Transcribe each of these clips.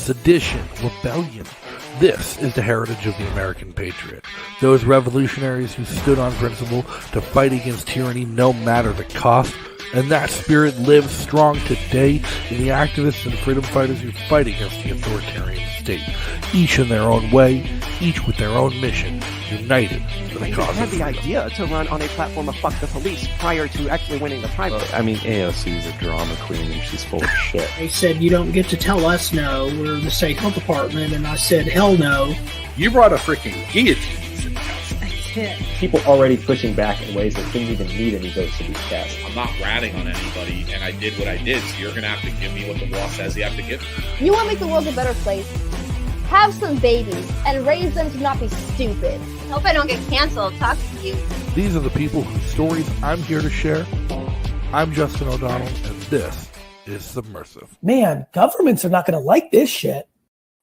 sedition, rebellion. This is the heritage of the American patriot. Those revolutionaries who stood on principle to fight against tyranny no matter the cost. And that spirit lives strong today in the activists and freedom fighters who fight against the authoritarian state. Each in their own way, each with their own mission, united for the cause of freedom. I had the idea to run on a platform of fuck the police prior to actually winning the primary. I mean, AOC is a drama queen and she's full of shit. They said, you don't get to tell us no, we're the state health department, and I said, hell no. You brought a freaking guillotine. People already pushing back in ways that didn't even need any votes to be cast. I'm not ratting on anybody, and I did what I did, so you're going to have to give me what the law says you have to give me. You want to make the world a better place? Have some babies and raise them to not be stupid. Hope I don't get canceled talking to you. These are the people whose stories I'm here to share. I'm Justin O'Donnell, and this is Subversive. Man, governments are not going to like this shit.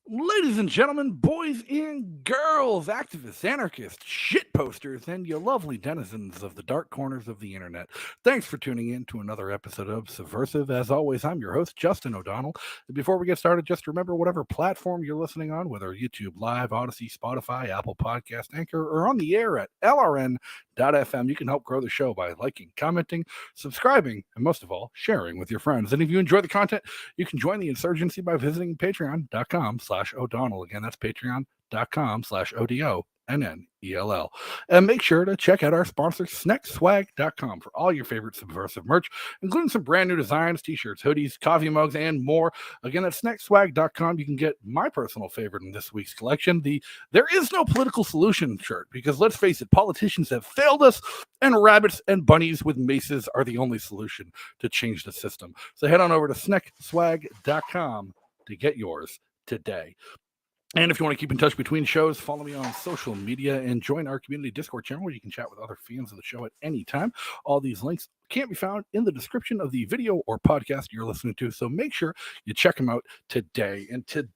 Ladies and gentlemen, boys and girls, activists, anarchists, shitposters, and you lovely denizens of the dark corners of the internet. Thanks for tuning in to another episode of Subversive. As always, I'm your host, Justin O'Donnell. Before we get started, just remember whatever platform you're listening on, whether YouTube Live, Odyssey, Spotify, Apple Podcast, Anchor, or on the air at LRN.FM, you can help grow the show by liking, commenting, subscribing, and most of all, sharing with your friends. And if you enjoy the content, you can join the insurgency by visiting patreon.com/O'Donnell. Again, that's patreon.com/ODONNELL. And make sure to check out our sponsor, SneckSwag.com, for all your favorite Subversive merch, including some brand new designs, t-shirts, hoodies, coffee mugs, and more. Again, at SneckSwag.com, you can get my personal favorite in this week's collection, the There Is No Political Solution shirt, because let's face it, politicians have failed us, and rabbits and bunnies with maces are the only solution to change the system. So head on over to SneckSwag.com to get yours today. And if you want to keep in touch between shows, follow me on social media and join our community Discord channel where you can chat with other fans of the show at any time. All these links can be found in the description of the video or podcast you're listening to, so make sure you check them out today. And today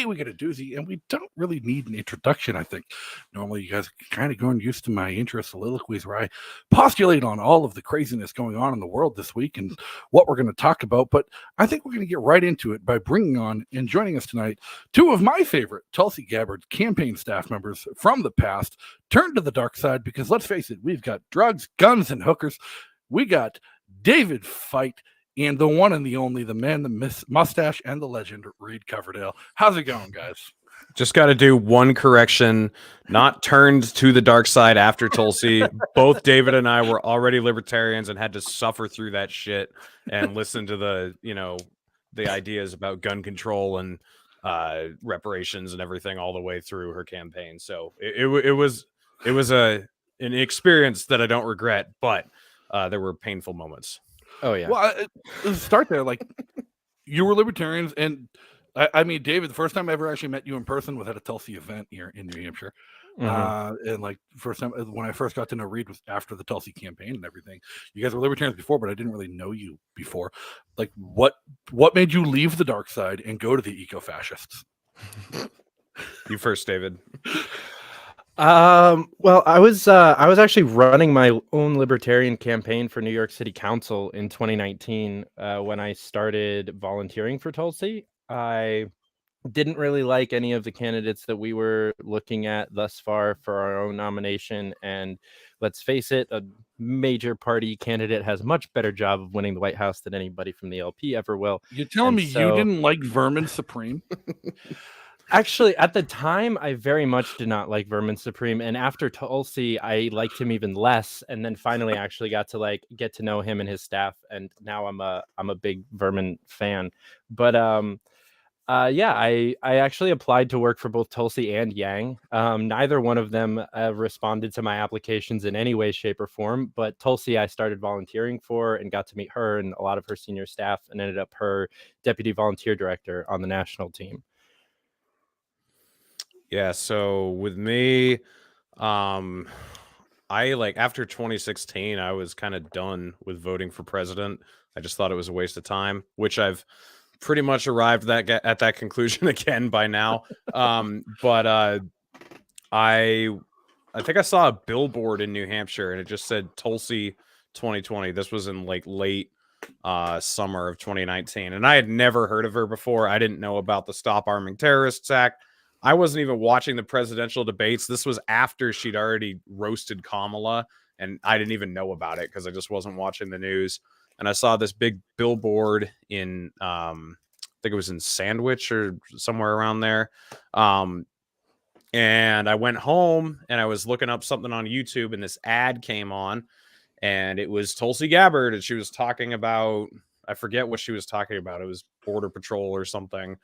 we get a doozy, and we don't really need an introduction, I think. Normally you guys are kind of going used to my intro soliloquies where I postulate on all of the craziness going on in the world this week and what we're going to talk about, but I think we're going to get right into it by bringing on and joining us tonight two of my favorite Tulsi Gabbard campaign staff members from the past turned to the dark side, because let's face it, we've got drugs, guns, and hookers. We got David Fite, and the one and the only, the man, the mustache, and the legend, Reed Coverdale. How's it going, guys? Just got to do one correction. Not turned to the dark side after Tulsi. Both David and I were already libertarians and had to suffer through that shit and listen to the ideas about gun control and reparations and everything all the way through her campaign. So it was an experience that I don't regret, but there were painful moments. Oh, yeah. Well, let's start there. Like, you were libertarians, and I mean, David, the first time I ever actually met you in person was at a Tulsi event here in New Hampshire. And like, first time when I first got to know Reed was after the Tulsi campaign and everything. You guys were libertarians before, but I didn't really know you before. Like, what made you leave the dark side and go to the eco-fascists? You first, David. Well, I was actually running my own libertarian campaign for New York City Council in 2019 when I started volunteering for Tulsi. I didn't really like any of the candidates that we were looking at thus far for our own nomination, and let's face it, a major party candidate has a much better job of winning the White House than anybody from the LP ever will. You're telling me you didn't like Vermin Supreme? Actually, at the time, I very much did not like Vermin Supreme, and after Tulsi, I liked him even less. And then finally, actually got to get to know him and his staff, and now I'm a big Vermin fan. But yeah, I actually applied to work for both Tulsi and Yang. Neither one of them responded to my applications in any way, shape, or form. But Tulsi, I started volunteering for and got to meet her and a lot of her senior staff, and ended up her deputy volunteer director on the national team. Yeah, so with me, I after 2016, I was kind of done with voting for president. I just thought it was a waste of time, which I've pretty much arrived at that conclusion again by now. But I think I saw a billboard in New Hampshire and it just said Tulsi 2020. This was in late summer of 2019. And I had never heard of her before. I didn't know about the Stop Arming Terrorists Act. I wasn't even watching the presidential debates. This was after she'd already roasted Kamala, and I didn't even know about it because I just wasn't watching the news. And I saw this big billboard in, I think it was in Sandwich or somewhere around there. And I went home and I was looking up something on YouTube, and this ad came on, and it was Tulsi Gabbard, and she was talking about, I forget what she was talking about. It was Border Patrol or something.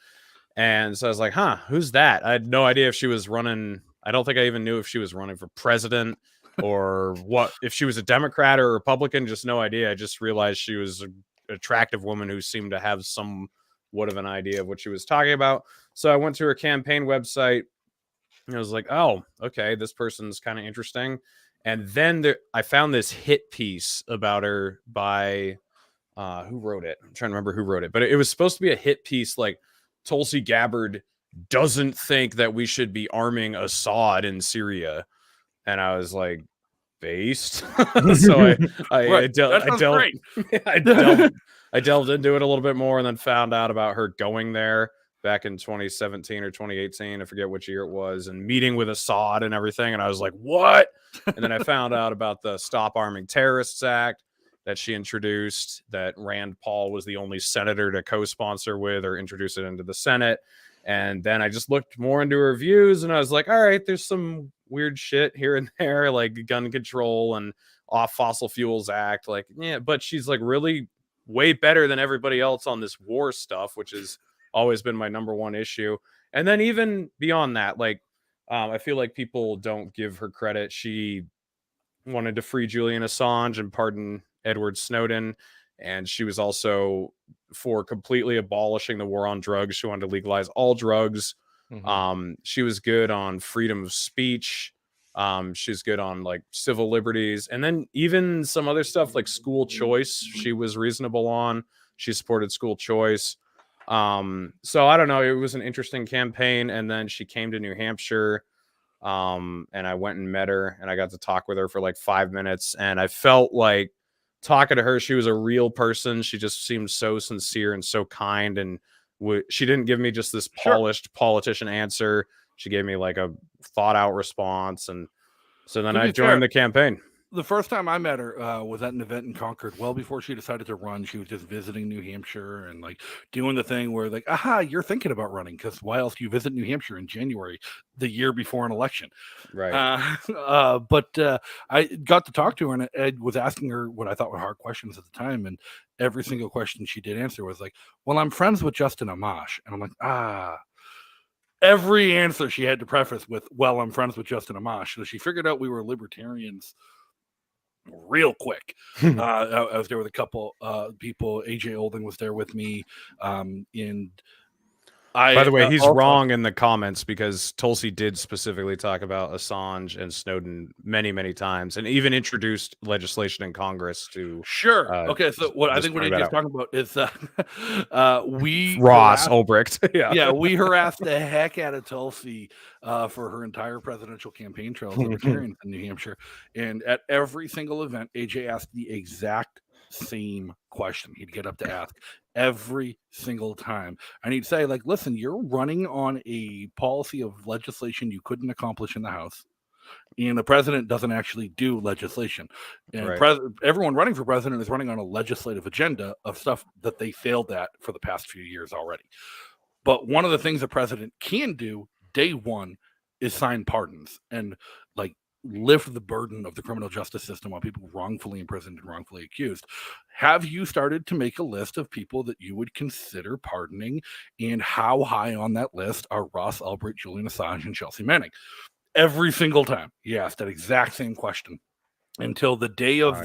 And so I was like, who's that? I had no idea if she was running. I don't think I even knew if she was running for president or what, if she was a Democrat or a Republican, just no idea. I just realized she was an attractive woman who seemed to have somewhat of an idea of what she was talking about. So I went to her campaign website, and I was like, oh, okay, this person's kind of interesting. And then I found this hit piece about her by, who wrote it? I'm trying to remember who wrote it, but it was supposed to be a hit piece like, Tulsi Gabbard doesn't think that we should be arming Assad in Syria. And I was like, based. So I delved into it a little bit more, and then found out about her going there back in 2017 or 2018. I forget which year it was, and meeting with Assad and everything. And I was like, what? And then I found out about the Stop Arming Terrorists Act that she introduced, that Rand Paul was the only senator to co-sponsor with or introduce it into the Senate. And then I just looked more into her views, and I was like, all right, there's some weird shit here and there, like gun control and off fossil fuels act. Like, yeah, but she's like really way better than everybody else on this war stuff, which has always been my number one issue. And then even beyond that, like, I feel like people don't give her credit. She wanted to free Julian Assange and pardon Edward Snowden, and she was also for completely abolishing the war on drugs. She wanted to legalize all drugs. She was good on freedom of speech. She's good on like civil liberties, and then even some other stuff like school choice she was reasonable on. She supported school choice. So I don't know, it was an interesting campaign. And then she came to New Hampshire, and I went and met her, and I got to talk with her for like 5 minutes, and I felt like talking to her, she was a real person. She just seemed so sincere and so kind, and she didn't give me just this polished politician answer. She gave me like a thought out response, and so then I joined the campaign. The first time I met her was at an event in Concord. Well before she decided to run, she was just visiting New Hampshire and like doing the thing where like, aha, you're thinking about running, because why else do you visit New Hampshire in January, the year before an election? Right. But I got to talk to her, and Ed was asking her what I thought were hard questions at the time, and every single question she did answer was like, well, I'm friends with Justin Amash. And I'm like, every answer she had to preface with, well, I'm friends with Justin Amash. So she figured out we were libertarians real quick. I was there with a couple people. AJ Olding was there with me, and by the way, he's wrong in the comments, because Tulsi did specifically talk about Assange and Snowden many, many times, and even introduced legislation in Congress to. Sure. Okay. So what I think what AJ is talking about is we Ross Ulbricht. we harassed the heck out of Tulsi for her entire presidential campaign trail as libertarians in New Hampshire, and at every single event, AJ asked the exact same question. He'd get up to ask every single time. And he'd say, like, listen, you're running on a policy of legislation you couldn't accomplish in the House, and the president doesn't actually do legislation. And everyone running for president is running on a legislative agenda of stuff that they failed at for the past few years already. But one of the things the president can do day one is sign pardons and like lift the burden of the criminal justice system on people wrongfully imprisoned and wrongfully accused. Have you started to make a list of people that you would consider pardoning, and how high on that list are Ross Ulbricht, Julian Assange, and Chelsea Manning? Every single time he asked that exact same question, until the day of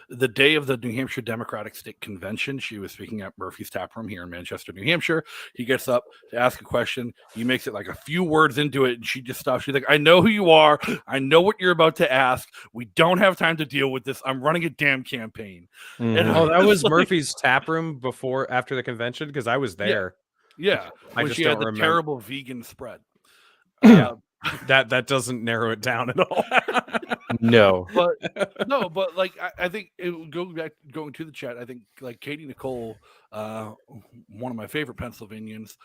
the day of the New Hampshire Democratic State Convention. She was speaking at Murphy's Tap Room here in Manchester, New Hampshire. He gets up to ask a question. He makes it like a few words into it, and she just stops. She's like, I know who you are. I know what you're about to ask. We don't have time to deal with this. I'm running a damn campaign. And that was like, Murphy's Tap Room after the convention, because I was there. Yeah. I just had the terrible vegan spread. That doesn't narrow it down at all. No. But no, but like I think going to the chat, I think like Katie Nicole, one of my favorite Pennsylvanians,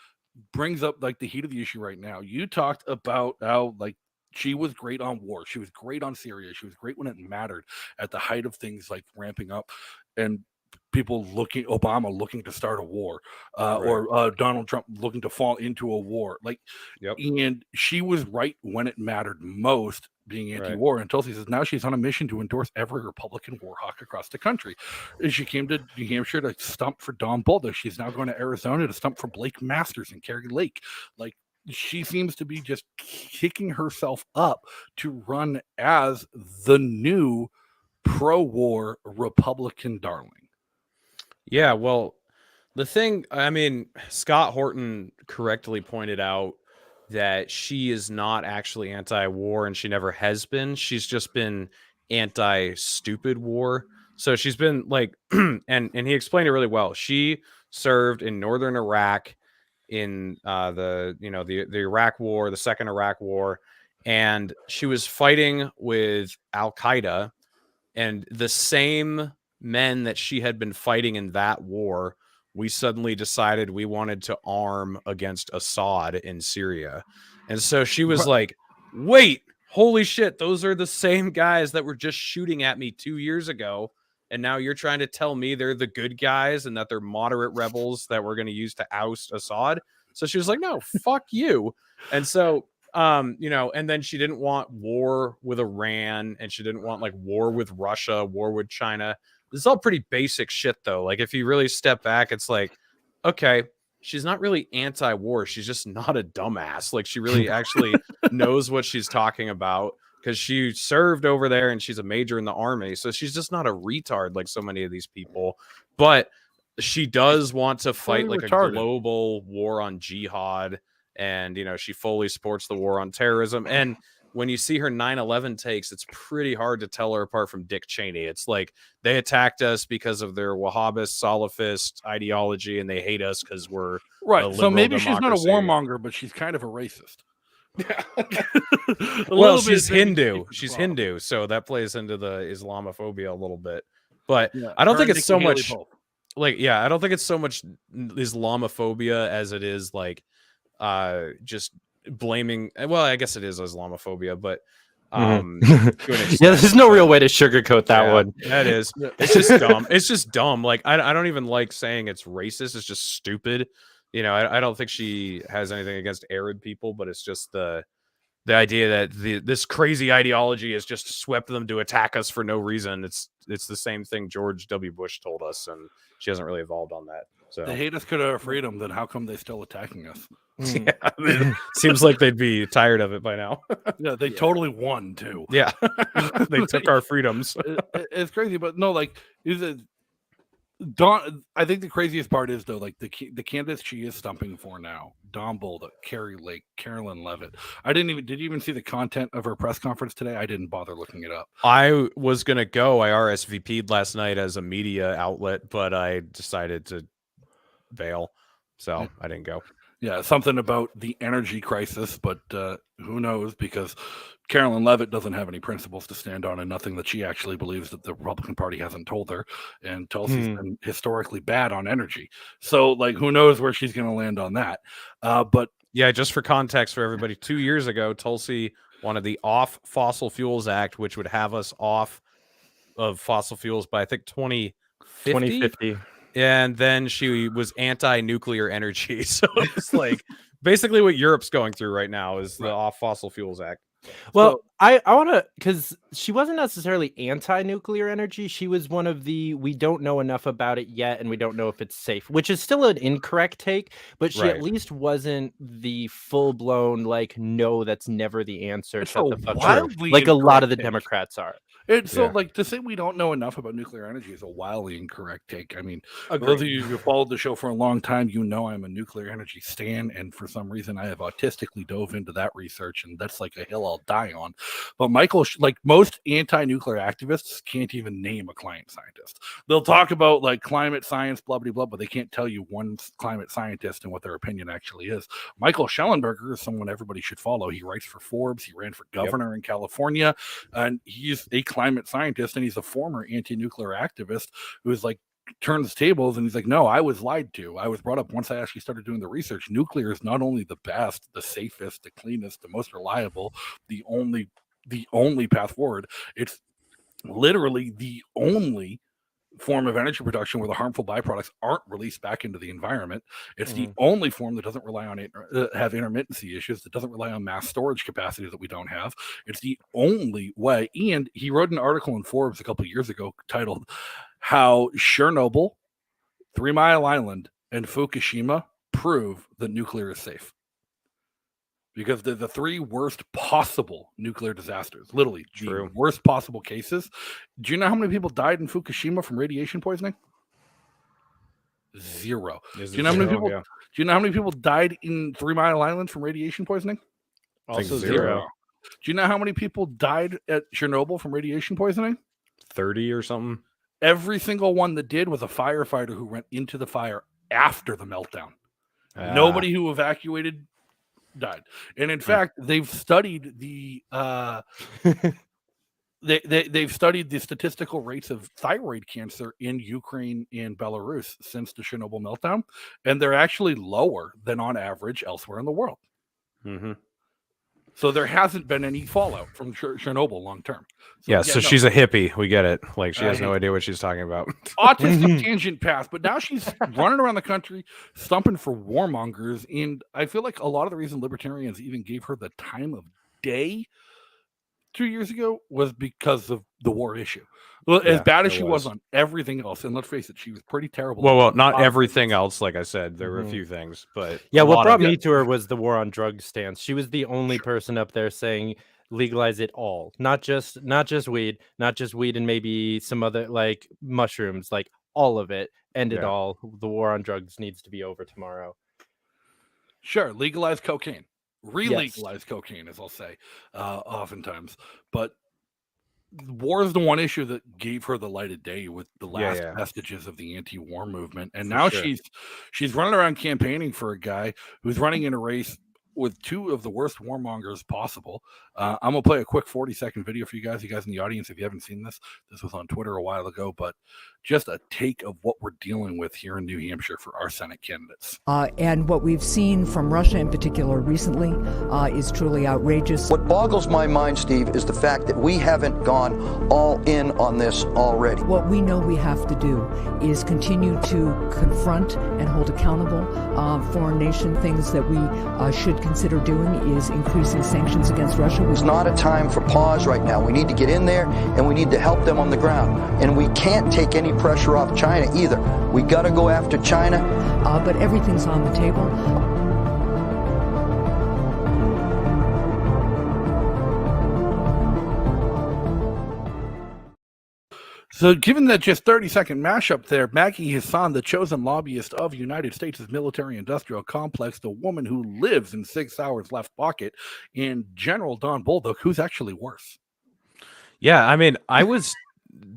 brings up like the heat of the issue right now. You talked about how like she was great on war, she was great on Syria, she was great when it mattered at the height of things like ramping up and Obama looking to start a war, or Donald Trump looking to fall into a war. Like, and she was right when it mattered most, being anti-war. And Tulsi says now she's on a mission to endorse every Republican war hawk across the country. She came to New Hampshire to stump for Don Bolda. She's now going to Arizona to stump for Blake Masters and Kerry Lake. Like, she seems to be just kicking herself up to run as the new pro-war Republican darling. Yeah, well, the thing, I mean, Scott Horton correctly pointed out that she is not actually anti-war, and she never has been. She's just been anti-stupid war. So she's been like, and he explained it really well. She served in northern Iraq in the Iraq War, the second Iraq War, and she was fighting with Al Qaeda, and the same men that she had been fighting in that war, we suddenly decided we wanted to arm against Assad in Syria. And so she was like, wait, holy shit, those are the same guys that were just shooting at me 2 years ago. And now you're trying to tell me they're the good guys and that they're moderate rebels that we're going to use to oust Assad. So she was like, no, fuck you. And so, and then she didn't want war with Iran, and she didn't want like war with Russia, war with China. This is all pretty basic shit, though. Like, if you really step back, it's like, okay, she's not really anti-war. She's just not a dumbass. Like, she really actually knows what she's talking about because she served over there and she's a major in the army. So she's just not a retard like so many of these people. But she does want to fight like a global war on jihad. And, she fully supports the war on terrorism. And when you see her 9/11 takes, it's pretty hard to tell her apart from Dick Cheney. It's like they attacked us because of their Wahhabist, Salafist ideology, and they hate us because we're right. So maybe she's not a warmonger, but she's kind of a racist. Well, she's Hindu. She's Hindu, so that plays into the Islamophobia a little bit. But I don't think it's so much I don't think it's so much Islamophobia as it is like just blaming. Well, I guess it is Islamophobia, but there's no real way to sugarcoat that one. That is. It's just dumb. It's just dumb. Like, I don't even like saying it's racist. It's just stupid. I don't think she has anything against Arab people, but it's just the idea that this crazy ideology has just swept them to attack us for no reason. It's the same thing George W. Bush told us, and she hasn't really evolved on that. So they hate us because of our freedom. Then how come they still attacking us? Yeah, seems like they'd be tired of it by now. Yeah, they totally won too. Yeah, they took our freedoms. It's crazy, but no, like Don. I think the craziest part is though, like the candidates she is stumping for now: Don Bolda, Kerry Lake, Carolyn Levitt. Did you even see the content of her press conference today? I didn't bother looking it up. I was gonna go. I RSVP'd last night as a media outlet, but I decided to bail, so I didn't go. Yeah, something about the energy crisis, but who knows? Because Carolyn Levitt doesn't have any principles to stand on, and nothing that she actually believes that the Republican Party hasn't told her. And Tulsi's been historically bad on energy, so like, who knows where she's going to land on that? But yeah, just for context for everybody, 2 years ago, Tulsi wanted the Off Fossil Fuels Act, which would have us off of fossil fuels by I think 2050. And then she was anti-nuclear energy. So it's like basically what Europe's going through right now is the Off Fossil Fuels Act. Well, I want to, because she wasn't necessarily anti-nuclear energy. She was one of we don't know enough about it yet, and we don't know if it's safe, which is still an incorrect take, but she at least wasn't the full-blown, like, no, that's never the answer. It's shut the fuck wildly like a lot of the incorrect take. Democrats are. And so, Yeah. like, to say we don't know enough about nuclear energy is a wildly incorrect take. I mean, Agreed. those of you who followed the show for a long time, you know I'm a nuclear energy stan, and for some reason I have autistically dove into that research, and that's like a hill I'll die on. But Michael, like most anti-nuclear activists, can't even name a climate scientist. They'll talk about like climate science, blah blah blah, but they can't tell you one climate scientist and what their opinion actually is. Michael Schellenberger is someone everybody should follow. He writes for Forbes. He ran for governor in California, and he's a climate scientist, and he's a former anti-nuclear activist who's like turns tables, and he's like, no, I was lied to. I was brought up once I actually started doing the research. Nuclear is not only the best, the safest, the cleanest, the most reliable, the only path forward. It's literally the only form of energy production where the harmful byproducts aren't released back into the environment. It's the only form that doesn't rely on have intermittency issues, that doesn't rely on mass storage capacity that we don't have. It's the only way. And he wrote an article in Forbes a couple of years ago titled "How Chernobyl, 3 Mile Island, and Fukushima Prove that Nuclear is Safe." Because they're the 3 worst possible nuclear disasters, literally the worst possible cases. Do you know how many people died in Fukushima from radiation poisoning? 0. Do you know how many people? Yeah. Do you know how many people died in 3 Mile Island from radiation poisoning? Also 0. 0. Do you know how many people died at Chernobyl from radiation poisoning? 30 or something. Every single one that did was a firefighter who went into the fire after the meltdown. Nobody who evacuated died. And in fact, they've studied the they've studied the statistical rates of thyroid cancer in Ukraine and Belarus since the Chernobyl meltdown, and they're actually lower than on average elsewhere in the world. So there hasn't been any fallout from Chernobyl long term. So she's a hippie. We get it. Like, she has no idea what she's talking about. Autistic tangent path, but now she's running around the country stumping for warmongers. And I feel like a lot of the reason libertarians even gave her the time of day 2 years ago was because of the war issue. Well, as bad as she was on everything else, and let's face it, she was pretty terrible. Well, not everything else. Like I said, there were a few things, but what brought me to her was the war on drugs stance. She was the only person up there saying legalize it all, not just weed, and maybe some other like mushrooms, like all of it. End it all. The war on drugs needs to be over tomorrow. Sure, legalize cocaine, re-legalize cocaine, as I'll say, oftentimes, but war is the one issue that gave her the light of day with the last vestiges of the anti-war movement. And now she's running around campaigning for a guy who's running in a race with 2 of the worst warmongers possible. I'm going to play a quick 40-second video for you guys in the audience. If you haven't seen this was on Twitter a while ago, but just a take of what we're dealing with here in New Hampshire for our Senate candidates. And what we've seen from Russia in particular recently is truly outrageous. What boggles my mind, Steve, is the fact that we haven't gone all in on this already. What we know we have to do is continue to confront and hold accountable foreign nation. Things that we should consider doing is increasing sanctions against Russia. It's not a time for pause right now. We need to get in there and we need to help them on the ground. And we can't take any pressure off China either. We got to go after China. But everything's on the table. So given that just 30-second mashup there, Maggie Hassan, the chosen lobbyist of the United States' military-industrial complex, the woman who lives in 6 hours left pocket, and General Don Bolduc, who's actually worse. Yeah, I mean,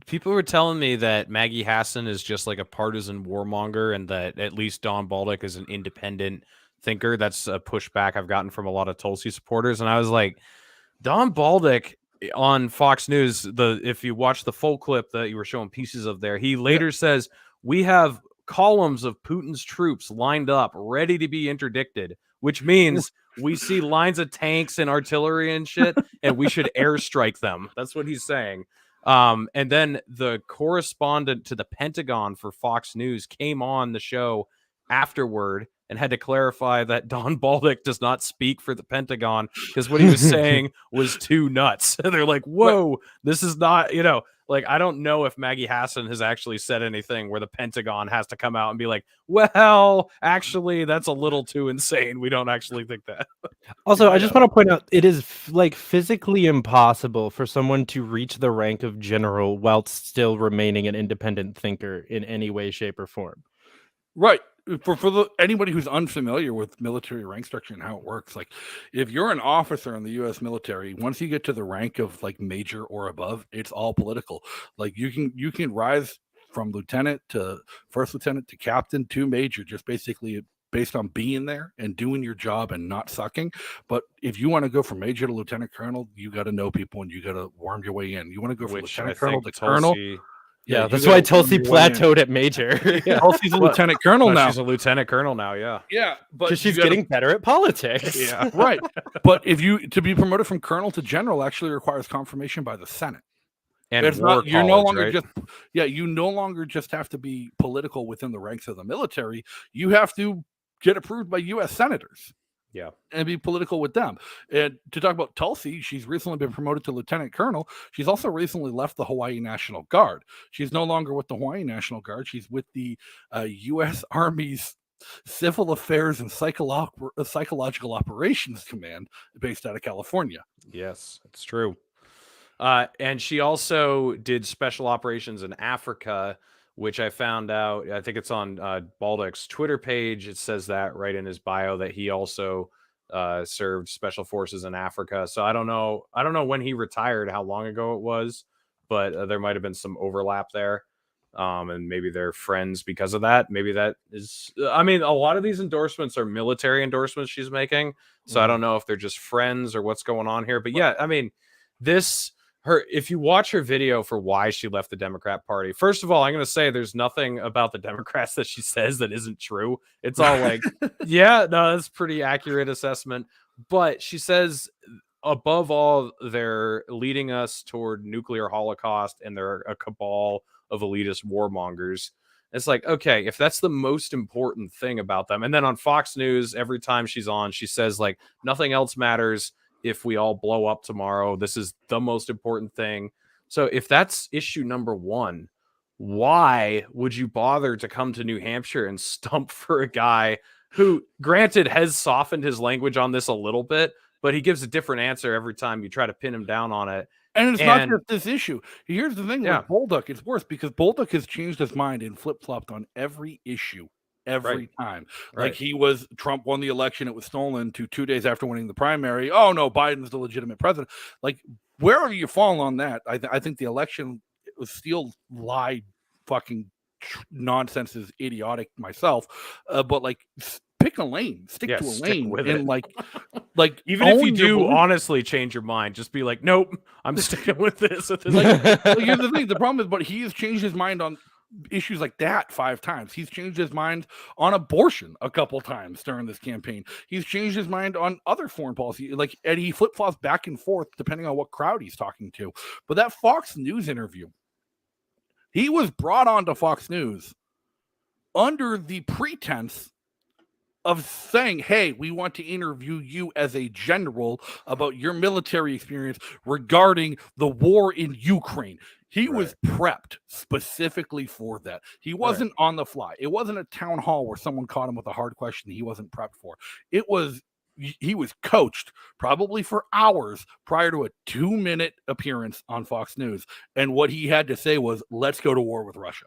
people were telling me that Maggie Hassan is just like a partisan warmonger and that at least Don Bolduc is an independent thinker. That's a pushback I've gotten from a lot of Tulsi supporters. And I was like, Don Bolduc on Fox News, if you watch the full clip that you were showing pieces of there, he later says, we have columns of Putin's troops lined up, ready to be interdicted, which means we see lines of tanks and artillery and shit, and we should airstrike them. That's what he's saying. And then the correspondent to the Pentagon for Fox News came on the show afterward and had to clarify that Don Bolduc does not speak for the Pentagon because what he was saying was too nuts. And they're like, whoa, this is not, Like, I don't know if Maggie Hassan has actually said anything where the Pentagon has to come out and be like, well, actually, that's a little too insane. We don't actually think that. Also, I just want to point out, it is like physically impossible for someone to reach the rank of general while still remaining an independent thinker in any way, shape, or form. Right. For anybody who's unfamiliar with military rank structure and how it works, like if you're an officer in the U.S. military, once you get to the rank of like major or above, it's all political. Like you can rise from lieutenant to first lieutenant to captain to major, just basically based on being there and doing your job and not sucking. But if you want to go from major to lieutenant colonel, you got to know people and you got to worm your way in. You want to go from lieutenant colonel to colonel. Yeah, that's why Tulsi plateaued at major. Yeah, Tulsi's a lieutenant colonel now. She's a lieutenant colonel now, yeah. Yeah, but she's getting better at politics. Yeah, right. But to be promoted from colonel to general actually requires confirmation by the Senate. And it's not, you're no longer right? you no longer just have to be political within the ranks of the military. You have to get approved by U.S. senators. Yeah. And be political with them. And to talk about Tulsi, she's recently been promoted to lieutenant colonel. She's also recently left the Hawaii National Guard. She's no longer with the Hawaii National Guard. She's with the U.S. Army's Civil Affairs and Psychological Operations Command based out of California. Yes, it's true. And she also did special operations in Africa, which I found out, I think it's on Baldock's Twitter page. It says that right in his bio that he also served special forces in Africa. So I don't know when he retired, how long ago it was, but there might have been some overlap there. And maybe they're friends because of that. Maybe that is, I mean, a lot of these endorsements are military endorsements she's making. So I don't know if they're just friends or what's going on here. But yeah, I mean, if you watch her video for why she left the Democrat Party, first of all, I'm going to say there's nothing about the Democrats that she says that isn't true. It's all like, yeah, no, that's pretty accurate assessment. But she says, above all, they're leading us toward nuclear holocaust and they're a cabal of elitist warmongers. It's like, okay, if that's the most important thing about them. And then on Fox News, every time she's on, she says like, nothing else matters. If we all blow up tomorrow, this is the most important thing. So if that's issue number one, why would you bother to come to New Hampshire and stump for a guy who, granted, has softened his language on this a little bit, but he gives a different answer every time you try to pin him down on it. And it's not just this issue. Here's the thing with Bolduc. It's worse because Bolduc has changed his mind and flip-flopped on every issue. Every time. Like Trump won the election, it was stolen, to 2 days after winning the primary. Oh no, Biden's the legitimate president. Like, wherever you fall on that, I think the election was still lie fucking nonsense is idiotic myself. But like, pick a lane, stick to a lane, with and it. like even if you do honestly change your mind, just be like, nope, I'm sticking with this. Here's the thing. The problem is, but he has changed his mind on issues like that 5 times. He's changed his mind on abortion a couple times during this campaign. He's changed his mind on other foreign policy. And he flip-flops back and forth depending on what crowd he's talking to. But that Fox News interview, he was brought on to Fox News under the pretense of saying, hey, we want to interview you as a general about your military experience regarding the war in Ukraine. He was prepped specifically for that. He wasn't on the fly. It wasn't a town hall where someone caught him with a hard question he wasn't prepped for. He was coached probably for hours prior to a 2-minute appearance on Fox News. And what he had to say was, let's go to war with Russia.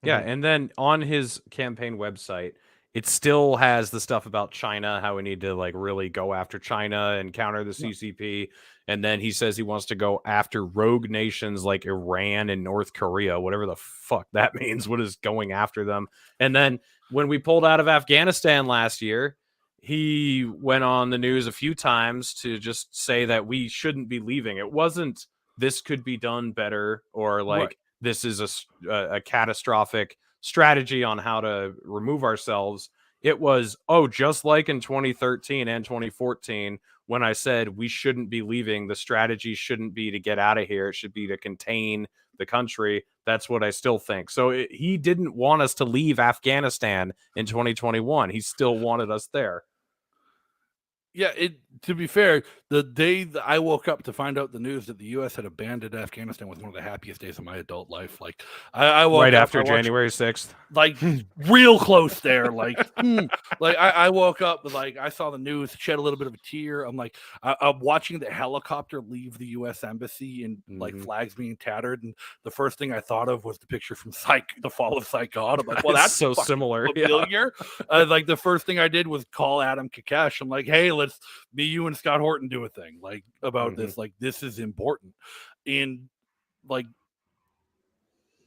Yeah. And then on his campaign website, it still has the stuff about China, how we need to like really go after China and counter the CCP. And then he says he wants to go after rogue nations like Iran and North Korea, whatever the fuck that means. What is going after them? And then when we pulled out of Afghanistan last year, he went on the news a few times to just say that we shouldn't be leaving. It wasn't this could be done better or like this is a catastrophic strategy on how to remove ourselves. It was, just like in 2013 and 2014, when I said we shouldn't be leaving, the strategy shouldn't be to get out of here. It should be to contain the country. That's what I still think. So he didn't want us to leave Afghanistan in 2021. He still wanted us there. Yeah, to be fair, the day that I woke up to find out the news that the U.S. had abandoned Afghanistan was one of the happiest days of my adult life. Like, I woke Right up, after January 6th. like real close there. Like, like I woke up, like I saw the news, shed a little bit of a tear. I'm like, I'm watching the helicopter leave the U.S. embassy and like flags being tattered, and the first thing I thought of was the picture from The Fall of Psychot. I'm like, well, that's so similar. Familiar. Like the first thing I did was call Adam Kakash. I'm like, hey, let's me, you, and Scott Horton do a thing like about this. Like, this is important, and like,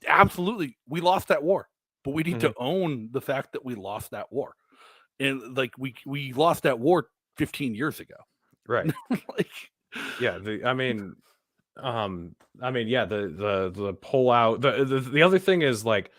absolutely, we lost that war, but we need to own the fact that we lost that war, and like we lost that war 15 years ago, right? Like, yeah, I mean, yeah, the pull out. The other thing is like,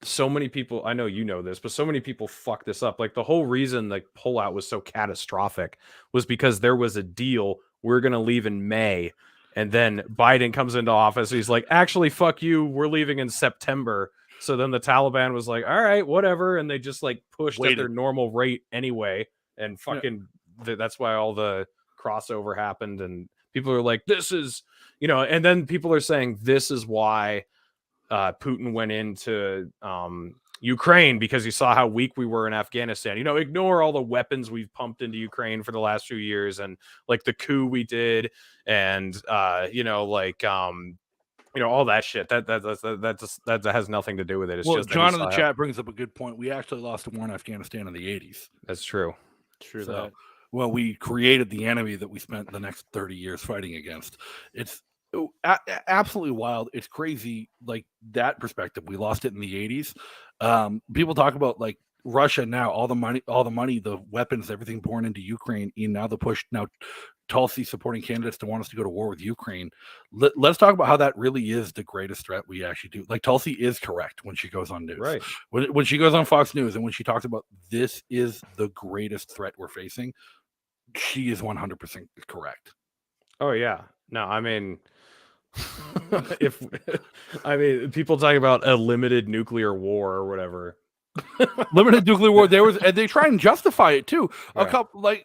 so many people, I know you know this, but so many people fuck this up. Like the whole reason the pullout was so catastrophic was because there was a deal. We're going to leave in May. And then Biden comes into office. He's like, actually, fuck you. We're leaving in September. So then the Taliban was like, all right, whatever. And they just like pushed at their normal rate anyway. And fucking, that's why all the crossover happened. And people are like, this is, and then people are saying this is why Putin went into Ukraine, because he saw how weak we were in Afghanistan. Ignore all the weapons we've pumped into Ukraine for the last few years, and like the coup we did, and all that shit. That has nothing to do with it. It's just John in the chat brings up a good point. We actually lost a war in Afghanistan in the 80s. That's true. So, well, we created the enemy that we spent the next 30 years fighting against. It's absolutely wild. It's crazy. Like that perspective, we lost it in the 80s. People talk about like Russia now, all the money, the weapons, everything pouring into Ukraine, and now the push now Tulsi supporting candidates to want us to go to war with Ukraine. Let's talk about how that really is the greatest threat we actually do. Like Tulsi is correct when she goes on news, right? When she goes on Fox News and when she talks about this is the greatest threat we're facing, she is 100% correct. Oh yeah, no, I mean. People talking about a limited nuclear war or whatever. Limited nuclear war. And they try and justify it too. A couple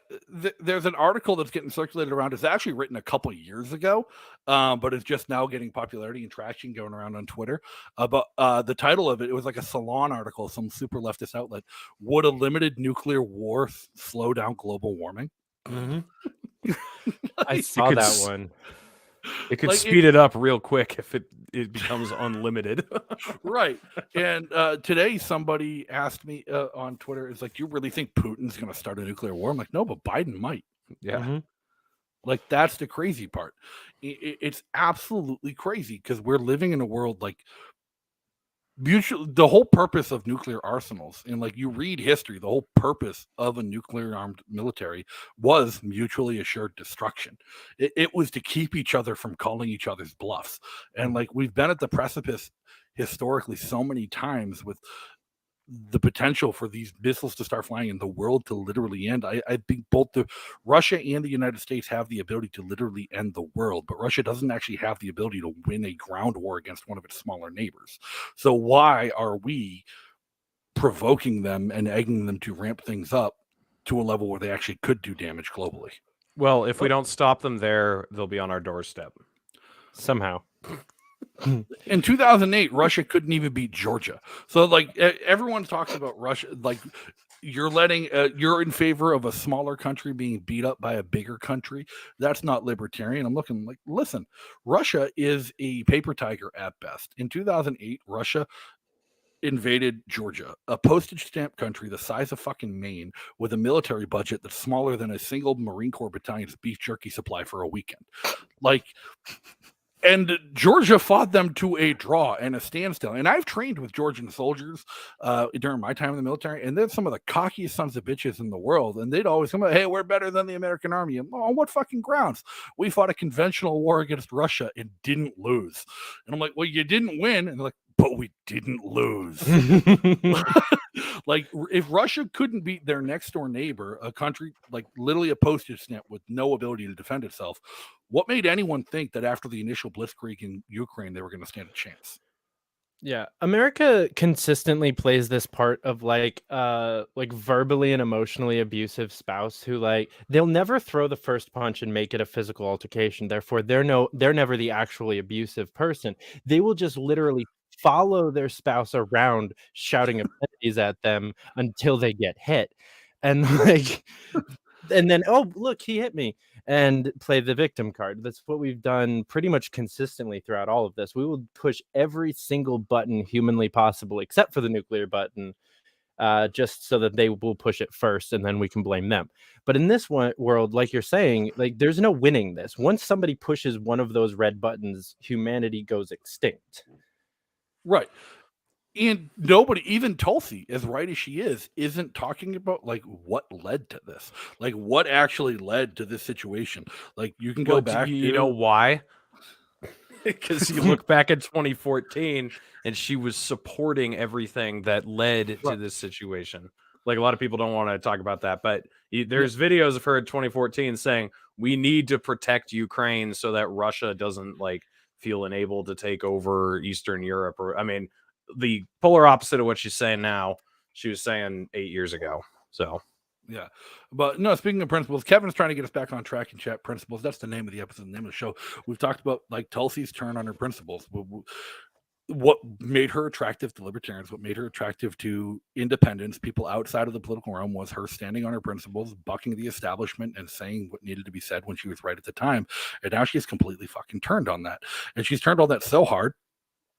there's an article that's getting circulated around. It's actually written a couple years ago, but it's just now getting popularity and traction going around on Twitter. But the title of it was like a Salon article, some super leftist outlet. Would a limited nuclear war slow down global warming? I saw that one. It could speed it up real quick if it becomes unlimited. Right. And today somebody asked me on Twitter, it's like, do you really think Putin's going to start a nuclear war? I'm like, no, but Biden might. Yeah. Like, that's the crazy part. It's absolutely crazy because we're living in a world like the whole purpose of nuclear arsenals, and like you read history, the whole purpose of a nuclear armed military was mutually assured destruction. It was to keep each other from calling each other's bluffs. And like we've been at the precipice historically so many times with the potential for these missiles to start flying and the world to literally end. I think both Russia and the United States have the ability to literally end the world, but Russia doesn't actually have the ability to win a ground war against one of its smaller neighbors. So why are we provoking them and egging them to ramp things up to a level where they actually could do damage globally? Well, if we don't stop them there, they'll be on our doorstep somehow. In 2008, Russia couldn't even beat Georgia. So like everyone talks about Russia, like you're in favor of a smaller country being beat up by a bigger country. That's not libertarian. I'm looking like, listen, Russia is a paper tiger at best. In 2008, Russia invaded Georgia, a postage stamp country the size of fucking Maine, with a military budget that's smaller than a single Marine Corps battalion's beef jerky supply for a weekend. Like, and Georgia fought them to a draw and a standstill. And I've trained with Georgian soldiers during my time in the military, and they're some of the cockiest sons of bitches in the world. And they'd always come out, hey, we're better than the American army. And, on what fucking grounds? We fought a conventional war against Russia and didn't lose. And I'm like, well, you didn't win. And they're like, but we didn't lose. Like, if Russia couldn't beat their next door neighbor, a country like literally a postage stamp with no ability to defend itself, what made anyone think that after the initial blitzkrieg in Ukraine, they were going to stand a chance? Yeah, America consistently plays this part of like verbally and emotionally abusive spouse who like they'll never throw the first punch and make it a physical altercation. Therefore, they're never the actually abusive person. They will just literally follow their spouse around shouting obscenities at them until they get hit. And like and then, oh, look, he hit me, and play the victim card. That's what we've done pretty much consistently throughout all of this. We will push every single button humanly possible, except for the nuclear button, just so that they will push it first, and then we can blame them. But in this world, like you're saying, like there's no winning this. Once somebody pushes one of those red buttons, humanity goes extinct. Right. And nobody, even Tulsi, as right as she is, isn't talking about like what led to this, like what actually led to this situation. Like you can go Well, back. you know why? Because you look back at 2014 and she was supporting everything that led to this situation. Like a lot of people don't want to talk about that, but there's videos of her in 2014 saying we need to protect Ukraine so that Russia doesn't like feel enabled to take over Eastern Europe. Or I mean, the polar opposite of what she's saying now, she was saying 8 years ago. So yeah, but no, speaking of principles, Kevin's trying to get us back on track in chat. Principles, that's the name of the episode, the name of the show. We've talked about like Tulsi's turn on her principles. What made her attractive to libertarians, what made her attractive to independents, people outside of the political realm, was her standing on her principles, bucking the establishment, and saying what needed to be said when she was right at the time. And now she's completely fucking turned on that. And she's turned on that so hard.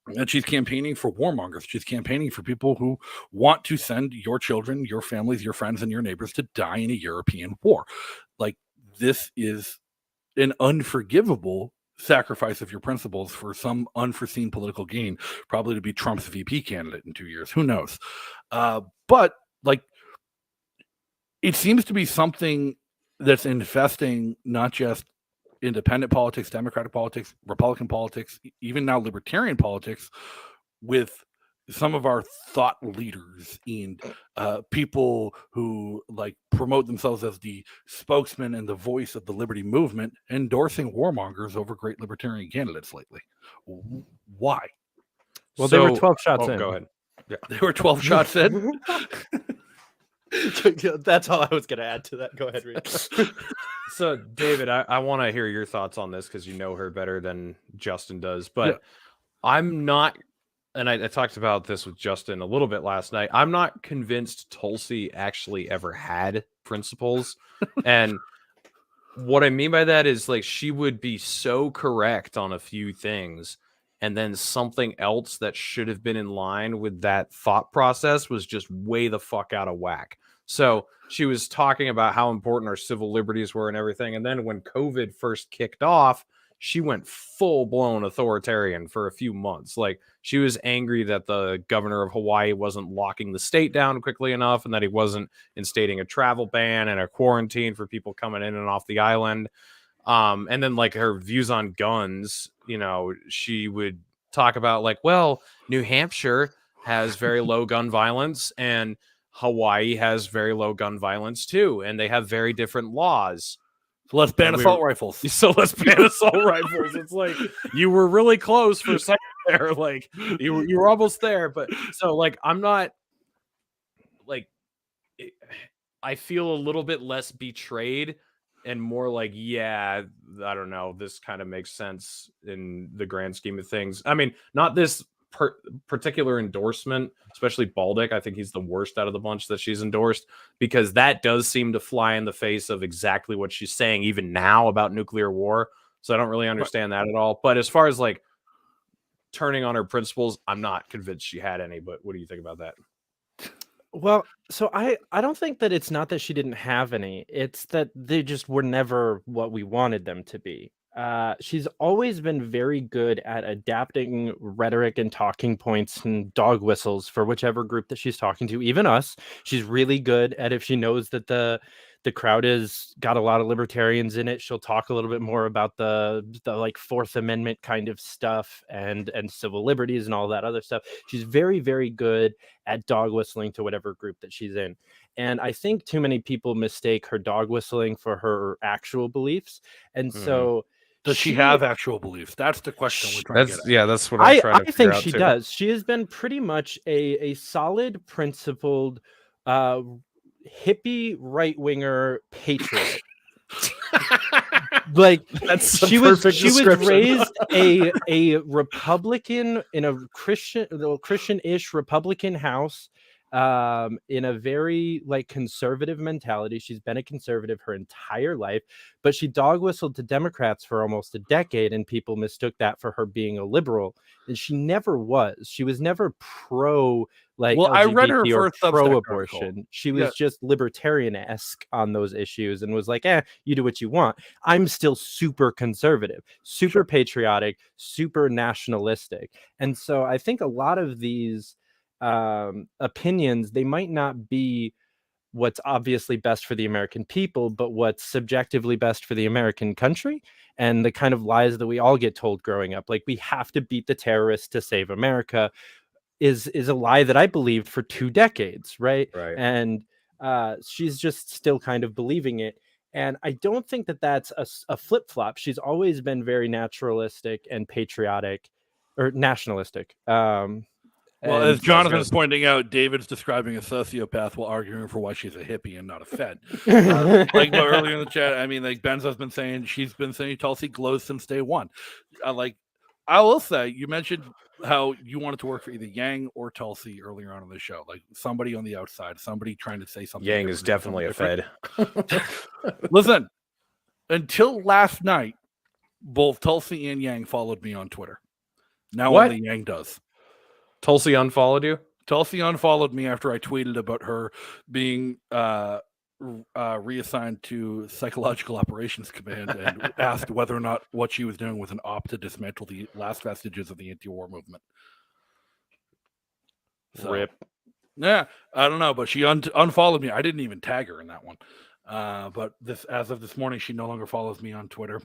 And she's campaigning for warmongers. She's campaigning for people who want to send your children, your families, your friends, and your neighbors to die in a European war. Like, this is an unforgivable sacrifice of your principles for some unforeseen political gain, probably to be Trump's VP candidate in 2 years. Who knows? But, like, it seems to be something that's infesting not just independent politics, Democratic politics, Republican politics, even now libertarian politics, with some of our thought leaders and people who like promote themselves as the spokesman and the voice of the liberty movement, endorsing warmongers over great libertarian candidates lately. Why? Well, they were 12 shots in. Go ahead. Yeah, they were 12 shots in. That's all I was going to add to that. Go ahead, Reed. So, David, I want to hear your thoughts on this because you know her better than Justin does. But I'm not, and I talked about this with Justin a little bit last night. I'm not convinced Tulsi actually ever had principles. And what I mean by that is like she would be so correct on a few things, and then something else that should have been in line with that thought process was just way the fuck out of whack. So she was talking about how important our civil liberties were and everything. And then when COVID first kicked off, she went full blown authoritarian for a few months. Like she was angry that the governor of Hawaii wasn't locking the state down quickly enough and that he wasn't instating a travel ban and a quarantine for people coming in and off the island. And then like her views on guns, you know, she would talk about like, well, New Hampshire has very low gun violence and Hawaii has very low gun violence too, and they have very different laws. So let's ban assault rifles. So let's ban assault rifles. It's like you were really close for a second there. Like you were almost there, but so like I'm not like I feel a little bit less betrayed and more like, yeah, I don't know. This kind of makes sense in the grand scheme of things. I mean, not this particular endorsement, especially Baldick. I think he's the worst out of the bunch that she's endorsed because that does seem to fly in the face of exactly what she's saying even now about nuclear war. So I don't really understand that at all. But as far as like turning on her principles, I'm not convinced she had any. But what do you think about that? Well, so I don't think that it's not that she didn't have any. It's that they just were never what we wanted them to be. She's always been very good at adapting rhetoric and talking points and dog whistles for whichever group that she's talking to, even us. She's really good at if she knows that the crowd is got a lot of libertarians in it, she'll talk a little bit more about the like Fourth Amendment kind of stuff and civil liberties and all that other stuff. She's very, very good at dog whistling to whatever group that she's in. And I think too many people mistake her dog whistling for her actual beliefs. And so Does she have actual beliefs? That's the question we're trying to get at. That's what I'm trying to I figure think out she too. does. She has been pretty much a solid, principled, hippie right-winger patriot. Like That's she was raised a Republican in a Christian-ish Republican house, in a very like conservative mentality. She's been a conservative her entire life, but she dog whistled to Democrats for almost a decade, and people mistook that for her being a liberal, and she never was. She was never pro like Well, LGBT I read her or first Substack pro-abortion. article. She was just libertarian-esque on those issues and was like, you do what you want. I'm still super conservative, super patriotic, super nationalistic. And so I think a lot of these opinions, they might not be what's obviously best for the American people, but what's subjectively best for the American country, and the kind of lies that we all get told growing up, like we have to beat the terrorists to save America, is a lie that I believed for 2 decades, right? And she's just still kind of believing it. And I don't think that that's a flip-flop. She's always been very naturalistic and patriotic, or nationalistic. Well, as Jonathan's pointing out, David's describing a sociopath while arguing for why she's a hippie and not a Fed. Like earlier in the chat, I mean, like Benza's been saying, she's been saying Tulsi glows since day one. I will say, you mentioned how you wanted to work for either Yang or Tulsi earlier on in the show, like somebody on the outside, somebody trying to say something. Yang is definitely a Fed. Listen, until last night, both Tulsi and Yang followed me on Twitter. Now only Yang does. Tulsi unfollowed you? Tulsi unfollowed me after I tweeted about her being reassigned to Psychological Operations Command and asked whether or not what she was doing was an op to dismantle the last vestiges of the anti-war movement. So, Rip. Yeah, I don't know, but she unfollowed me. I didn't even tag her in that one. But as of this morning, she no longer follows me on Twitter.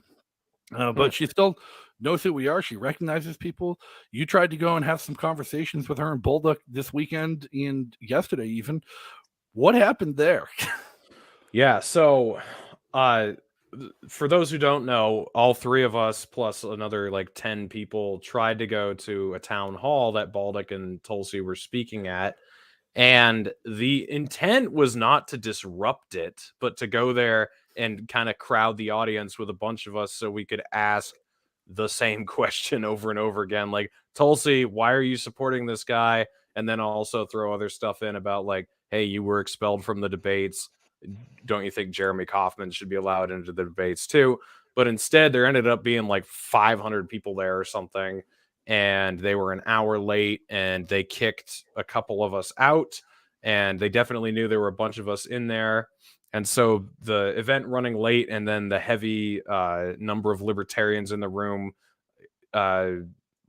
But she still knows who we are. She recognizes people. You tried to go and have some conversations with her in Bolduc this weekend and yesterday even. What happened there? Yeah, so for those who don't know, all 3 of us plus another like 10 people tried to go to a town hall that Baldock and Tulsi were speaking at. And the intent was not to disrupt it, but to go there and kind of crowd the audience with a bunch of us so we could ask the same question over and over again. Like, Tulsi, why are you supporting this guy? And then also throw other stuff in about like, hey, you were expelled from the debates. Don't you think Jeremy Kauffman should be allowed into the debates too? But instead, there ended up being like 500 people there or something. And they were an hour late and they kicked a couple of us out. And they definitely knew there were a bunch of us in there. And so the event running late and then the heavy number of libertarians in the room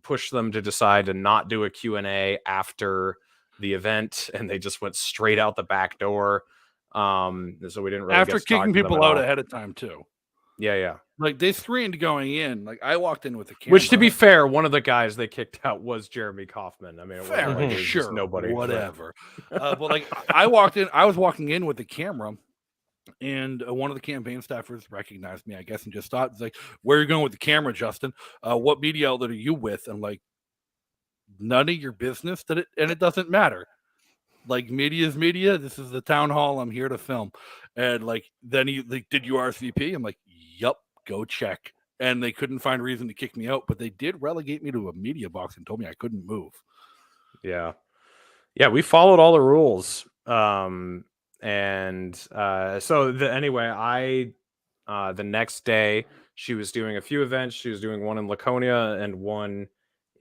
pushed them to decide to not do a Q&A after the event. And they just went straight out the back door. So we didn't really after kicking people out ahead of time too. Yeah. Like they screened going in. Like I walked in with the camera. Which, to be fair, one of the guys they kicked out was Jeremy Kauffman. I mean, it fair, wasn't like sure, nobody, whatever. But like I was walking in with the camera, and one of the campaign staffers recognized me, I guess, and just stopped. It's like, "Where are you going with the camera, Justin? What media outlet are you with?" And like, none of your business. And it doesn't matter. Like, media is media. This is the town hall. I'm here to film. And like, then he like, did you RSVP? I'm like, yup, go check. And they couldn't find reason to kick me out, but they did relegate me to a media box and told me I couldn't move. Yeah, we followed all the rules. Anyway, the next day she was doing a few events. She was doing one in Laconia and one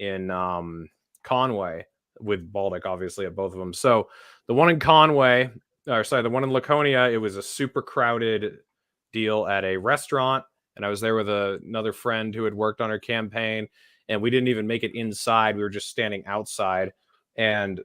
in Conway with Baldock, obviously, at both of them. So the one in the one in Laconia, it was a super crowded deal at a restaurant. And I was there with another friend who had worked on her campaign, and we didn't even make it inside. We were just standing outside, and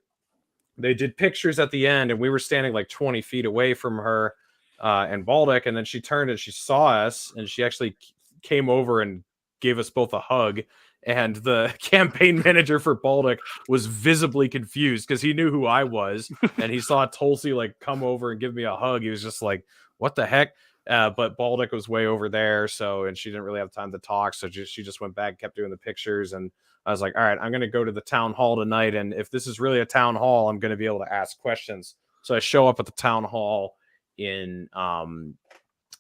they did pictures at the end, and we were standing like 20 feet away from her and Baldock. And then she turned and she saw us, and she actually came over and gave us both a hug. And the campaign manager for Baldock was visibly confused because he knew who I was, and he saw Tulsi like come over and give me a hug. He was just like, "What the heck?" But Baldick was way over there, and she didn't really have time to talk, so she just went back and kept doing the pictures. And I was like, all right, I'm going to go to the town hall tonight, and if this is really a town hall, I'm going to be able to ask questions. So I show up at the town hall in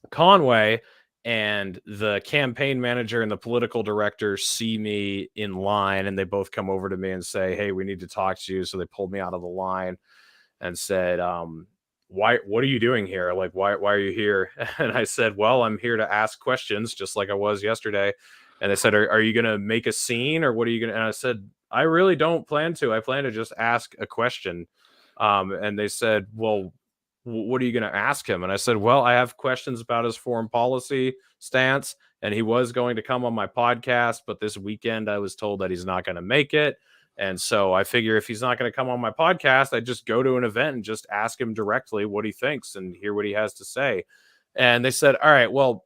Conway, and the campaign manager and the political director see me in line, and they both come over to me and say, hey, we need to talk to you. So they pulled me out of the line and said, what are you doing here? Like, why are you here? And I said, well, I'm here to ask questions just like I was yesterday. And they said, are you going to make a scene, or what are you going to? And I said, I really don't plan to. I plan to just ask a question. And they said, well, what are you going to ask him? And I said, well, I have questions about his foreign policy stance, and he was going to come on my podcast, but this weekend I was told that he's not going to make it. And so I figure if he's not going to come on my podcast, I just go to an event and just ask him directly what he thinks and hear what he has to say. And they said, all right, well,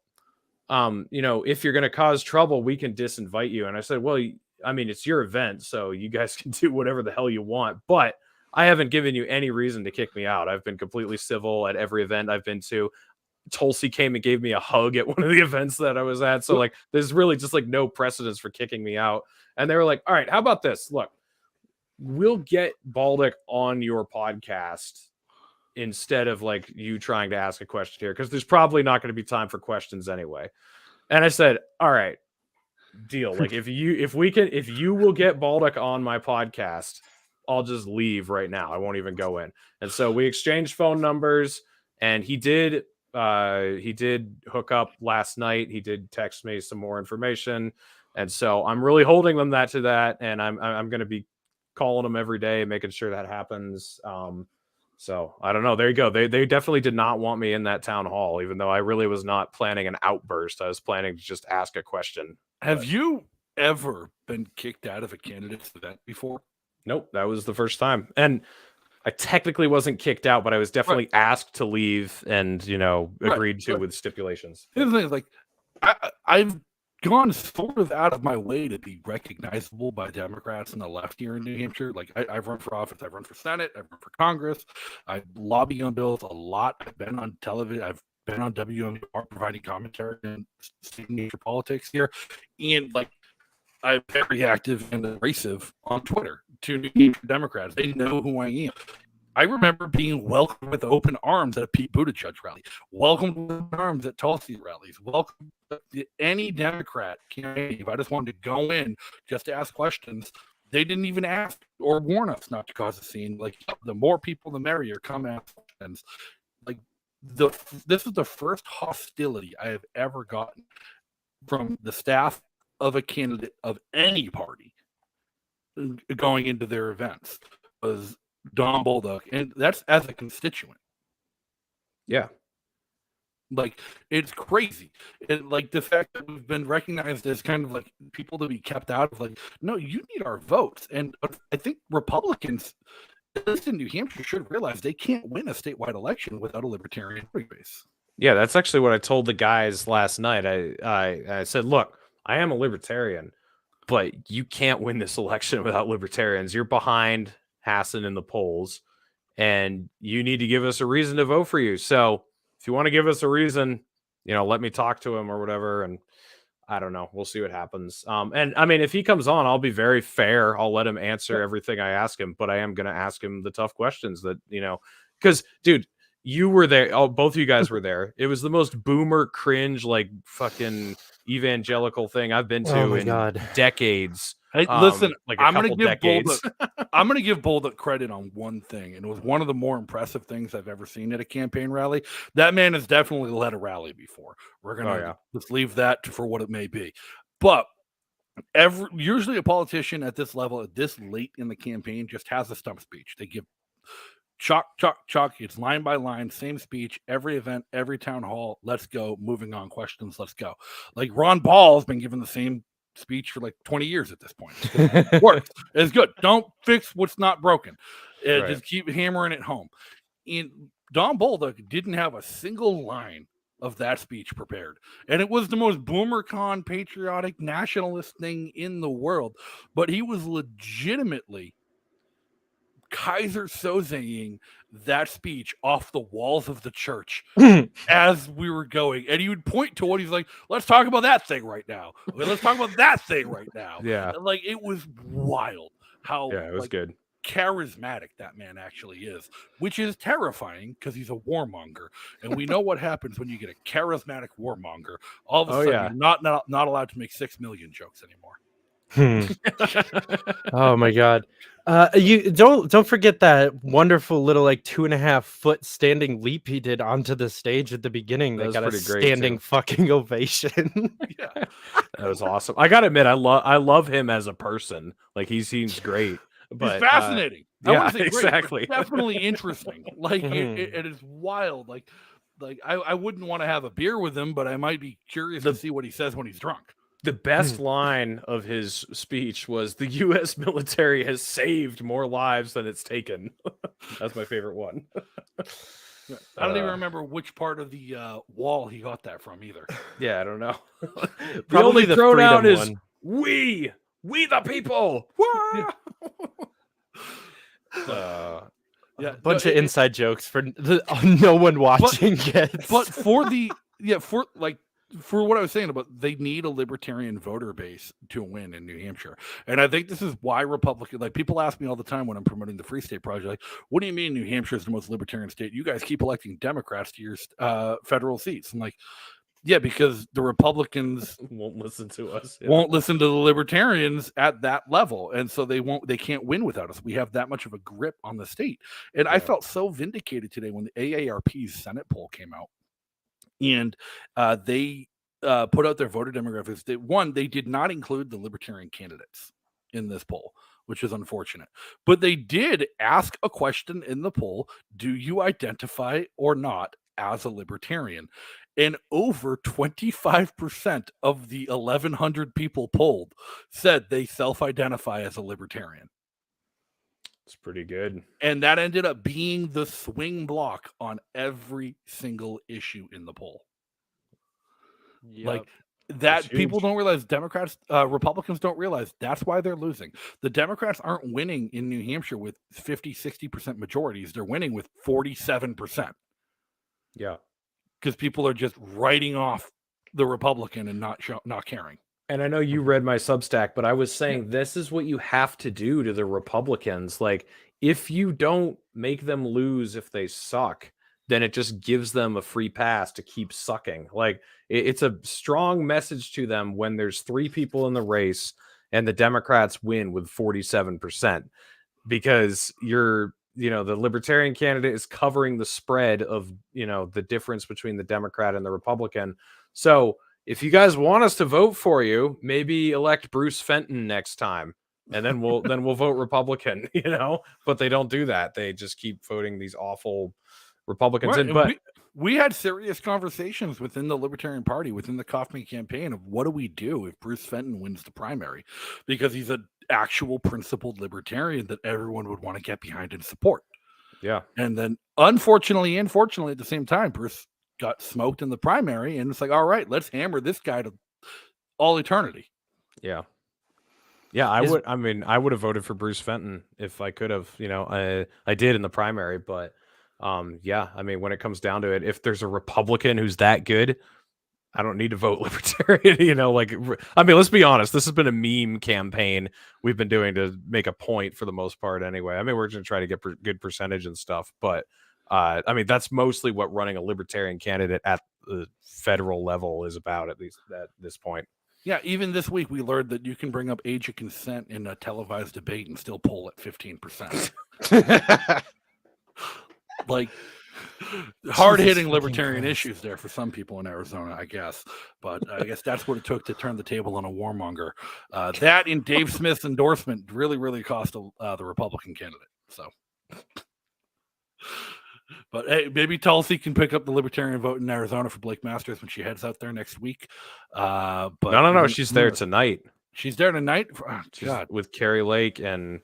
if you're going to cause trouble, we can disinvite you. And I said, well, I mean, it's your event, so you guys can do whatever the hell you want, but I haven't given you any reason to kick me out. I've been completely civil at every event I've been to. Tulsi came and gave me a hug at one of the events that I was at. So like, there's really just like no precedence for kicking me out. And they were like, all right, how about this? Look, we'll get Baldick on your podcast instead of like you trying to ask a question here, because there's probably not going to be time for questions anyway. And I said, all right, deal. Like if you will get Baldick on my podcast, I'll just leave right now. I won't even go in. And so we exchanged phone numbers, and he did hook up last night. He did text me some more information. And so I'm really holding them to that. And I'm going to be calling them every day, making sure that happens. So I don't know. There you go. They definitely did not want me in that town hall, even though I really was not planning an outburst. I was planning to just ask a question. Have you ever been kicked out of a candidate's event before? Nope, that was the first time. And I technically wasn't kicked out, but I was definitely asked to leave and, agreed to with stipulations. Here's the thing, like, I've gone sort of out of my way to be recognizable by Democrats and the left here in New Hampshire. Like, I've run for office, I've run for Senate, I've run for Congress, I lobby on bills a lot. I've been on television, I've been on WMR providing commentary and state and nature politics here. And, like, I'm very active and abrasive on Twitter to New Hampshire Democrats. They know who I am. I remember being welcomed with open arms at a Pete Buttigieg rally, welcomed with open arms at Tulsi rallies, welcomed to any Democrat campaign. If I just wanted to go in just to ask questions, they didn't even ask or warn us not to cause a scene. Like, the more people, the merrier. Come ask questions. Like, this is the first hostility I have ever gotten from the staff of a candidate of any party going into their events was Don Baldick, and that's as a constituent. Yeah. Like, it's crazy. Like, the fact that we've been recognized as kind of like people to be kept out of, like, no, you need our votes. And I think Republicans, at least in New Hampshire, should realize they can't win a statewide election without a libertarian voting base. Yeah, that's actually what I told the guys last night. I said, look, I am a libertarian, but you can't win this election without libertarians. You're behind Hassan in the polls, and you need to give us a reason to vote for you. So if you want to give us a reason, let me talk to him or whatever. And I don't know. We'll see what happens. And I mean, if he comes on, I'll be very fair. I'll let him answer everything I ask him, but I am going to ask him the tough questions that, because, dude, you were there. Oh, both of you guys were there. It was the most boomer cringe, like fucking evangelical thing I've been to in decades. Hey, listen, like I'm going to give Baldick credit on one thing, and it was one of the more impressive things I've ever seen at a campaign rally. That man has definitely led a rally before. We're going to just leave that for what it may be. But usually a politician at this level, this late in the campaign, just has a stump speech. They give chalk. It's line by line, same speech, every event, every town hall. Let's go. Moving on. Questions. Let's go. Like, Ron Paul has been given the same speech for like 20 years at this point. It works. It's good. Don't fix what's not broken. Just keep hammering it home. And Don Baldick didn't have a single line of that speech prepared. And it was the most boomer-con, patriotic, nationalist thing in the world. But he was legitimately Kaiser Sozeing that speech off the walls of the church as we were going, and he would point to what he's like, let's talk about that thing right now. Okay, let's talk about that thing right now. Yeah. And, like, it was wild how Yeah, it was good. charismatic that man actually is, which is terrifying because he's a warmonger, and we know what happens when you get a charismatic warmonger. All of a sudden, you're not allowed to make 6 million jokes anymore. Oh my god. You don't forget that wonderful little like 2.5 foot standing leap he did onto the stage at the beginning. That got a standing fucking ovation. Yeah, that was awesome. I gotta admit, I love him as a person. Like, he seems great. But he's fascinating. Yeah, exactly. Great, definitely interesting. Like, it is wild. Like I wouldn't want to have a beer with him, but I might be curious to see what he says when he's drunk. The best line of his speech was, "The U.S. military has saved more lives than it's taken." That's my favorite one. I don't even remember which part of the wall he got that from either. Yeah, I don't know. Probably the thrown out freedom is one. we the people. Yeah, Bunch of inside jokes for no one watching gets. But for what I was saying about, they need a libertarian voter base to win in New Hampshire. And I think this is why Republican, like, people ask me all the time when I'm promoting the Free State Project, like, what do you mean New Hampshire is the most libertarian state? You guys keep electing Democrats to your federal seats. I'm like, yeah, because the Republicans won't listen to us. Won't listen to the libertarians at that level. And so they can't win without us. We have that much of a grip on the state. And I felt so vindicated today when the AARP's Senate poll came out. And they put out their voter demographics. They did not include the libertarian candidates in this poll, which is unfortunate. But they did ask a question in the poll: do you identify or not as a libertarian? And over 25% of the 1,100 people polled said they self-identify as a libertarian. It's pretty good. And that ended up being the swing block on every single issue in the poll. Yep. Like, that people don't realize, Republicans don't realize that's why they're losing. The Democrats aren't winning in New Hampshire with 50-60% majorities. They're winning with 47%. Yeah. Because people are just writing off the Republican and not caring. And I know you read my Substack, but I was saying this is what you have to do to the Republicans. Like, if you don't make them lose if they suck, then it just gives them a free pass to keep sucking. Like, it's a strong message to them when there's 3 people in the race and the Democrats win with 47%, because the libertarian candidate is covering the spread of, the difference between the Democrat and the Republican. So if you guys want us to vote for you, maybe elect Bruce Fenton next time, and then we'll vote Republican, but they don't do that. They just keep voting these awful Republicans in. But we had serious conversations within the Libertarian Party, within the Kaufman campaign, of what do we do if Bruce Fenton wins the primary, because he's an actual principled libertarian that everyone would want to get behind and support. Yeah. And then unfortunately at the same time, Bruce got smoked in the primary, and it's like, all right, let's hammer this guy to all eternity. Yeah. Yeah, I would have voted for Bruce Fenton if I could have. I did in the primary, but when it comes down to it, if there's a Republican who's that good, I don't need to vote libertarian. Let's be honest, this has been a meme campaign we've been doing to make a point for the most part anyway. We're going to try to get good percentage and stuff, but that's mostly what running a libertarian candidate at the federal level is about, at least at this point. Yeah, even this week we learned that you can bring up age of consent in a televised debate and still poll at 15%. Like, hard-hitting libertarian issues there for some people in Arizona, I guess. But I guess that's what it took to turn the table on a warmonger. That and Dave Smith's endorsement really, really cost the Republican candidate. So, but hey, maybe Tulsi can pick up the libertarian vote in Arizona for Blake Masters when she heads out there next week. But no, she's there tonight. She's there tonight. God, with Carrie Lake and.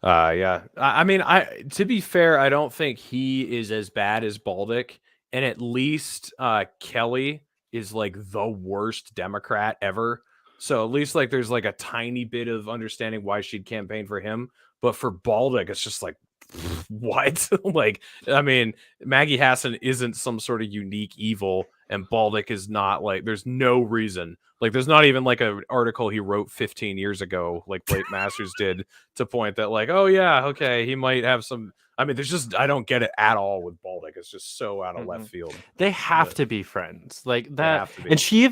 To be fair, I don't think he is as bad as Baldick, and at least Kelly is like the worst Democrat ever. So at least there's a tiny bit of understanding why she'd campaign for him. But for Baldick, it's just like what? Like, I mean, Maggie Hassan isn't some sort of unique evil, and Baldock is not. Like, there's no reason. Like, there's not even like an article he wrote 15 years ago, like Blake Masters did, to point that like, oh yeah, okay, he might have some. I mean, there's just, I don't get it at all with Baldock. It's just so out of left field. They have to be friends, like They that. have to be. And she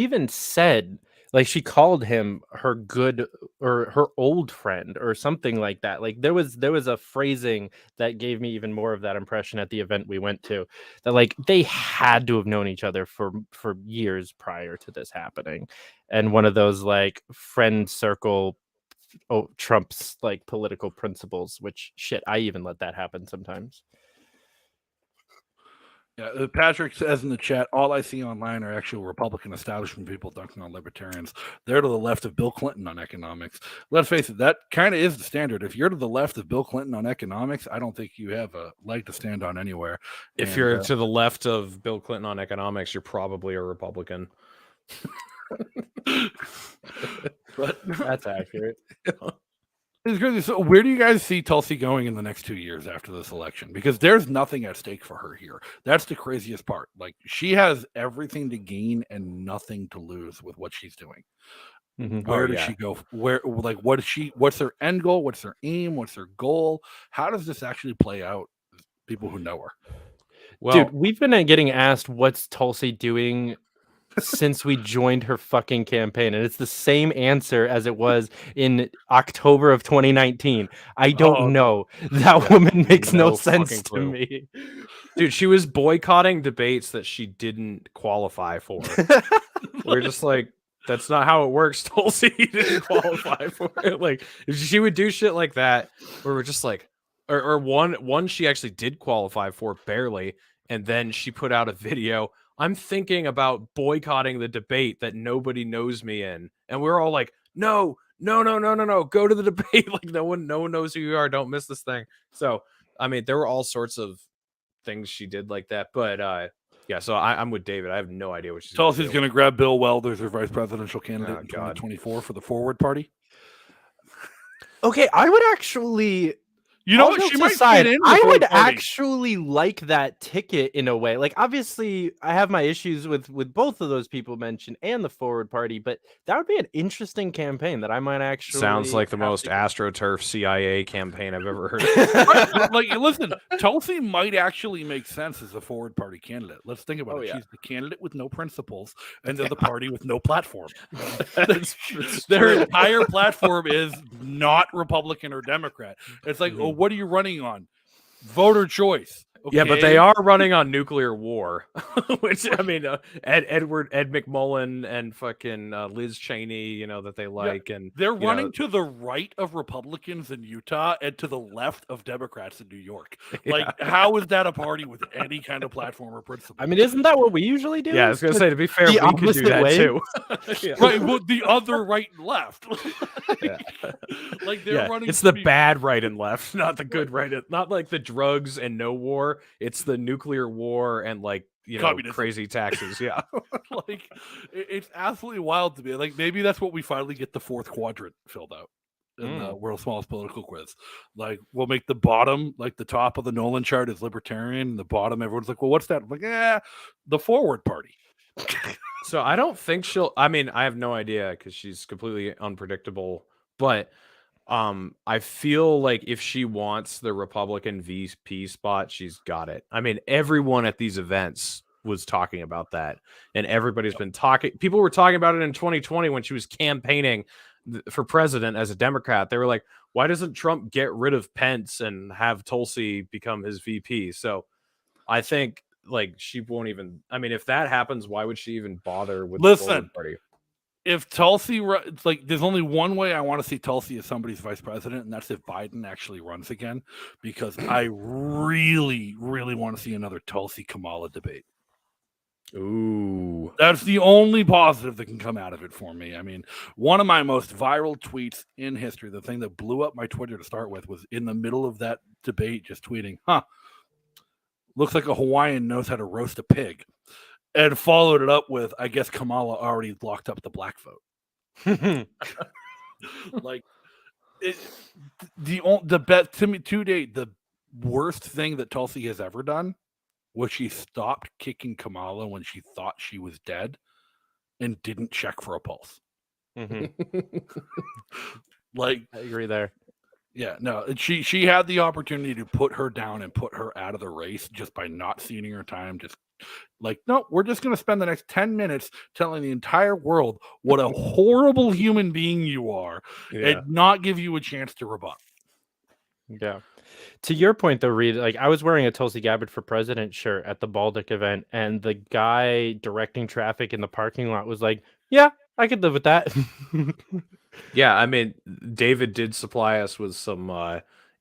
even said, like, she called him her good or her old friend or something like that. Like there was a phrasing that gave me even more of that impression at the event we went to, that like they had to have known each other for years prior to this happening. And one of those like friend circle trumps like political principles, which shit, I even let that happen sometimes. Yeah, Patrick says in the chat, all I see online are actual Republican establishment people dunking on libertarians. They're to the left of Bill Clinton on economics. Let's face it, that kind of is the standard. If you're to the left of Bill Clinton on economics, I don't think you have a leg to stand on anywhere. If you're to the left of Bill Clinton on economics, you're probably a Republican. But that's accurate. It's crazy. So where do you guys see Tulsi going in the next 2 years after this election? Because there's nothing at stake for her here. That's the craziest part. Like, she has everything to gain and nothing to lose with what she's doing. Where does she go? Where, like, what's her end goal? What's her aim? What's her goal? How does this actually play out? People who know her. Well, dude, we've been getting asked what's Tulsi doing since we joined her fucking campaign, and it's the same answer as it was in October of 2019. I don't know. That woman makes no sense to me. Dude, she was boycotting debates that she didn't qualify for. We're just like, that's not how it works, Tulsi. You didn't qualify for it. Like, if she would do shit like that, where we're just like, or one she actually did qualify for, barely, and then she put out a video, I'm thinking about boycotting the debate that nobody knows me in. And we're all like, no, go to the debate. Like, no one knows who you are. Don't miss this thing. So, I mean, there were all sorts of things she did like that. But yeah, so I'm with David. I have no idea what she's doing. Tulsi's going to grab Bill Weld as her vice presidential candidate in 2024 for the Forward Party. Okay, I would actually... You know what? She might fit in. I would actually like that ticket in a way. Like, obviously, I have my issues with both of those people mentioned and the Forward Party, but that would be an interesting campaign that I might actually. Sounds like the most AstroTurf CIA campaign I've ever heard. Like, listen, Tulsi might actually make sense as a Forward Party candidate. Let's think about it. Yeah. She's the candidate with no principles, and they're the party with no platform. Their entire platform is not Republican or Democrat. It's like, oh, what are you running on? Voter choice. Okay. Yeah, but they are running on nuclear war, which, I mean, Ed McMullen and fucking Liz Cheney, you know, that they like. Yeah, and they're running to the right of Republicans in Utah and to the left of Democrats in New York. Like, how is that a party with any kind of platform or principle? I mean, isn't that what we usually do? Yeah, I was going to say, to be fair, we could do that too. Yeah. Right, well, the other right and left. Like, they're running. It's the bad right and left, not the good right. Not like the drugs and no war. It's the nuclear war and, like, you know, communism. Crazy taxes. Yeah. Like, it's absolutely wild to me. Like, maybe that's what we finally get the fourth quadrant filled out in the World's Smallest Political Quiz. Like, we'll make the bottom, like the top of the Nolan chart is libertarian, and the bottom, everyone's like, well, what's that? I'm like, the Forward Party. So I don't think she'll, I mean, I have no idea because she's completely unpredictable, but I feel like if she wants the Republican VP spot, she's got it. I mean, everyone at these events was talking about that, and everybody's been talking. People were talking about it in 2020 when she was campaigning for president as a Democrat. They were like, why doesn't Trump get rid of Pence and have Tulsi become his VP? So I think, like, she won't even, I mean, if that happens, why would she even bother with the Forward Party? If Tulsi, like, there's only one way I want to see Tulsi as somebody's vice president, and that's if Biden actually runs again, because I really, really want to see another Tulsi Kamala debate. Ooh. That's the only positive that can come out of it for me. I mean, one of my most viral tweets in history, the thing that blew up my Twitter to start with, was in the middle of that debate just tweeting, looks like a Hawaiian knows how to roast a pig. And followed it up with, I guess Kamala already locked up the black vote. Like, the bet to me to date, the worst thing that Tulsi has ever done was she stopped kicking Kamala when she thought she was dead and didn't check for a pulse. Like, I agree there. Yeah, no, she had the opportunity to put her down and put her out of the race just by not ceding her time. Just like, no, we're just going to spend the next 10 minutes telling the entire world what a horrible human being you are and not give you a chance to rebut. Yeah. To your point, though, Reed, like I was wearing a Tulsi Gabbard for President shirt at the Baltic event, and the guy directing traffic in the parking lot was like, yeah, I could live with that. Yeah, I mean, David did supply us with some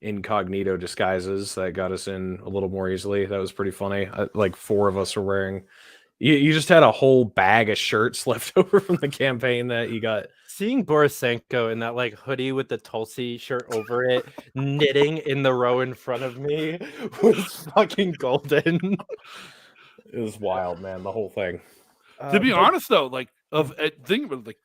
incognito disguises that got us in a little more easily. That was pretty funny. Like 4 of us were wearing. You just had a whole bag of shirts left over from the campaign that you got. Seeing Borisenko in that like hoodie with the Tulsi shirt over it, knitting in the row in front of me was fucking golden. It was wild, man. The whole thing. To be honest, though, like think about it, like.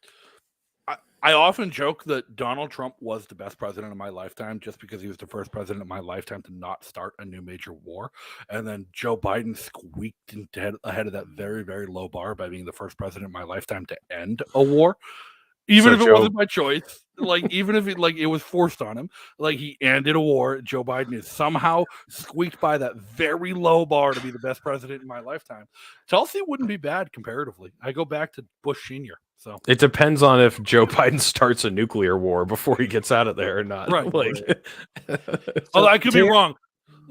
I often joke that Donald Trump was the best president of my lifetime just because he was the first president of my lifetime to not start a new major war. And then Joe Biden squeaked ahead of that very, very low bar by being the first president of my lifetime to end a war. Even if it wasn't by choice, like even if it was forced on him, like he ended a war. Joe Biden is somehow squeaked by that very low bar to be the best president in my lifetime. Tulsi wouldn't be bad comparatively. I go back to Bush Sr. So it depends on if Joe Biden starts a nuclear war before he gets out of there or not. Right. Like, although I could be wrong.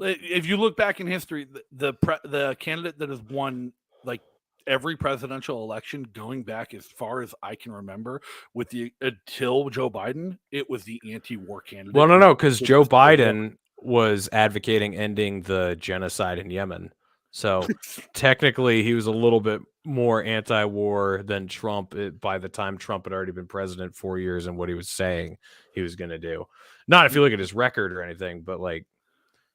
If you look back in history, the candidate that has won like every presidential election going back as far as I can remember until Joe Biden, it was the anti-war candidate. Well, no, because Joe Biden was advocating ending the genocide in Yemen. So technically he was a little bit more anti-war than Trump by the time Trump had already been president 4 years and what he was saying he was going to do. Not if you look at his record or anything, but like,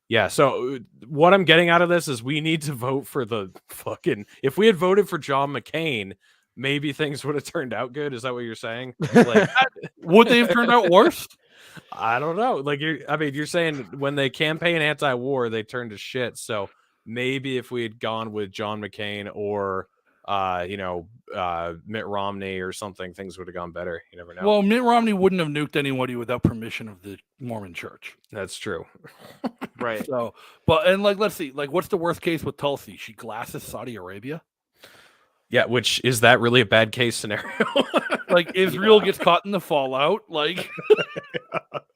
yeah. So what I'm getting out of this is we need to vote for the fucking, if we had voted for John McCain, maybe things would have turned out good. Is that what you're saying? Like, would they have turned out worse? I don't know. Like, you're saying when they campaign anti-war, they turn to shit. So maybe if we had gone with John McCain or, Mitt Romney or something, things would have gone better. You never know. Well, Mitt Romney wouldn't have nuked anybody without permission of the Mormon Church. That's true. Right. So, but let's see. Like, what's the worst case with Tulsi? She glasses Saudi Arabia. Yeah, which is that really a bad case scenario? Like Israel gets caught in the fallout. Like,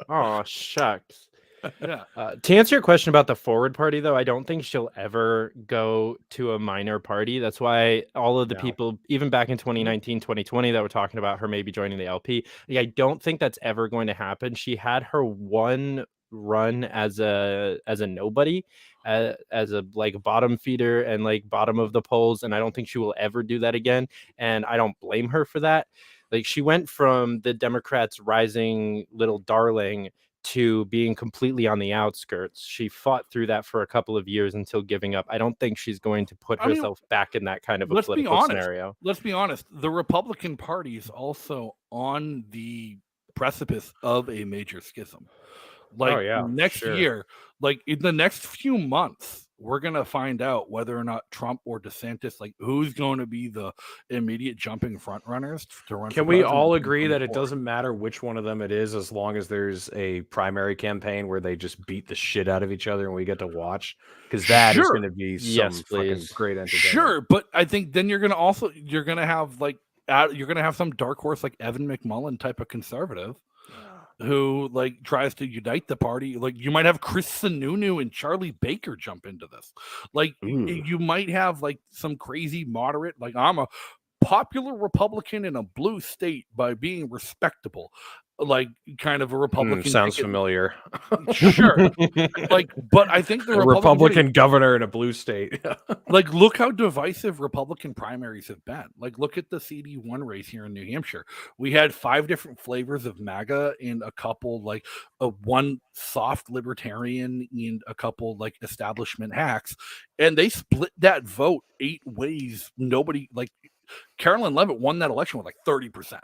oh shucks. Yeah. To answer your question about the Forward Party, though, I don't think she'll ever go to a minor party. That's why all of the people, even back in 2019, 2020, that were talking about her maybe joining the LP, I don't think that's ever going to happen. She had her one run as a nobody, as a like bottom feeder and like bottom of the polls, and I don't think she will ever do that again. And I don't blame her for that. Like, she went from the Democrats' rising little darling to being completely on the outskirts. She fought through that for a couple of years until giving up. I don't think she's going to put herself back in that kind of a political scenario. Let's be honest. The Republican Party is also on the precipice of a major schism. Like next year, like in the next few months, we're going to find out whether or not Trump or DeSantis, like who's going to be the immediate jumping front runners to run. Can we all agree that it doesn't matter which one of them it is, as long as there's a primary campaign where they just beat the shit out of each other and we get to watch? Because that is going to be some fucking great entertainment. Sure, but I think then you're going to have some dark horse like Evan McMullin type of conservative who like tries to unite the party. Like, you might have Chris Sununu and Charlie Baker jump into this. Like, you might have like some crazy moderate, like, I'm a popular Republican in a blue state by being respectable, like kind of a Republican. Sounds familiar. Sure. Like, but I think the Republican governor in a blue state. Like, look how divisive Republican primaries have been. Like, look at the CD1 race here in New Hampshire. We had 5 different flavors of MAGA and a couple, like one soft libertarian and a couple like establishment hacks. And they split that vote 8 ways. Nobody, like, Carolyn Levitt won that election with like 30%.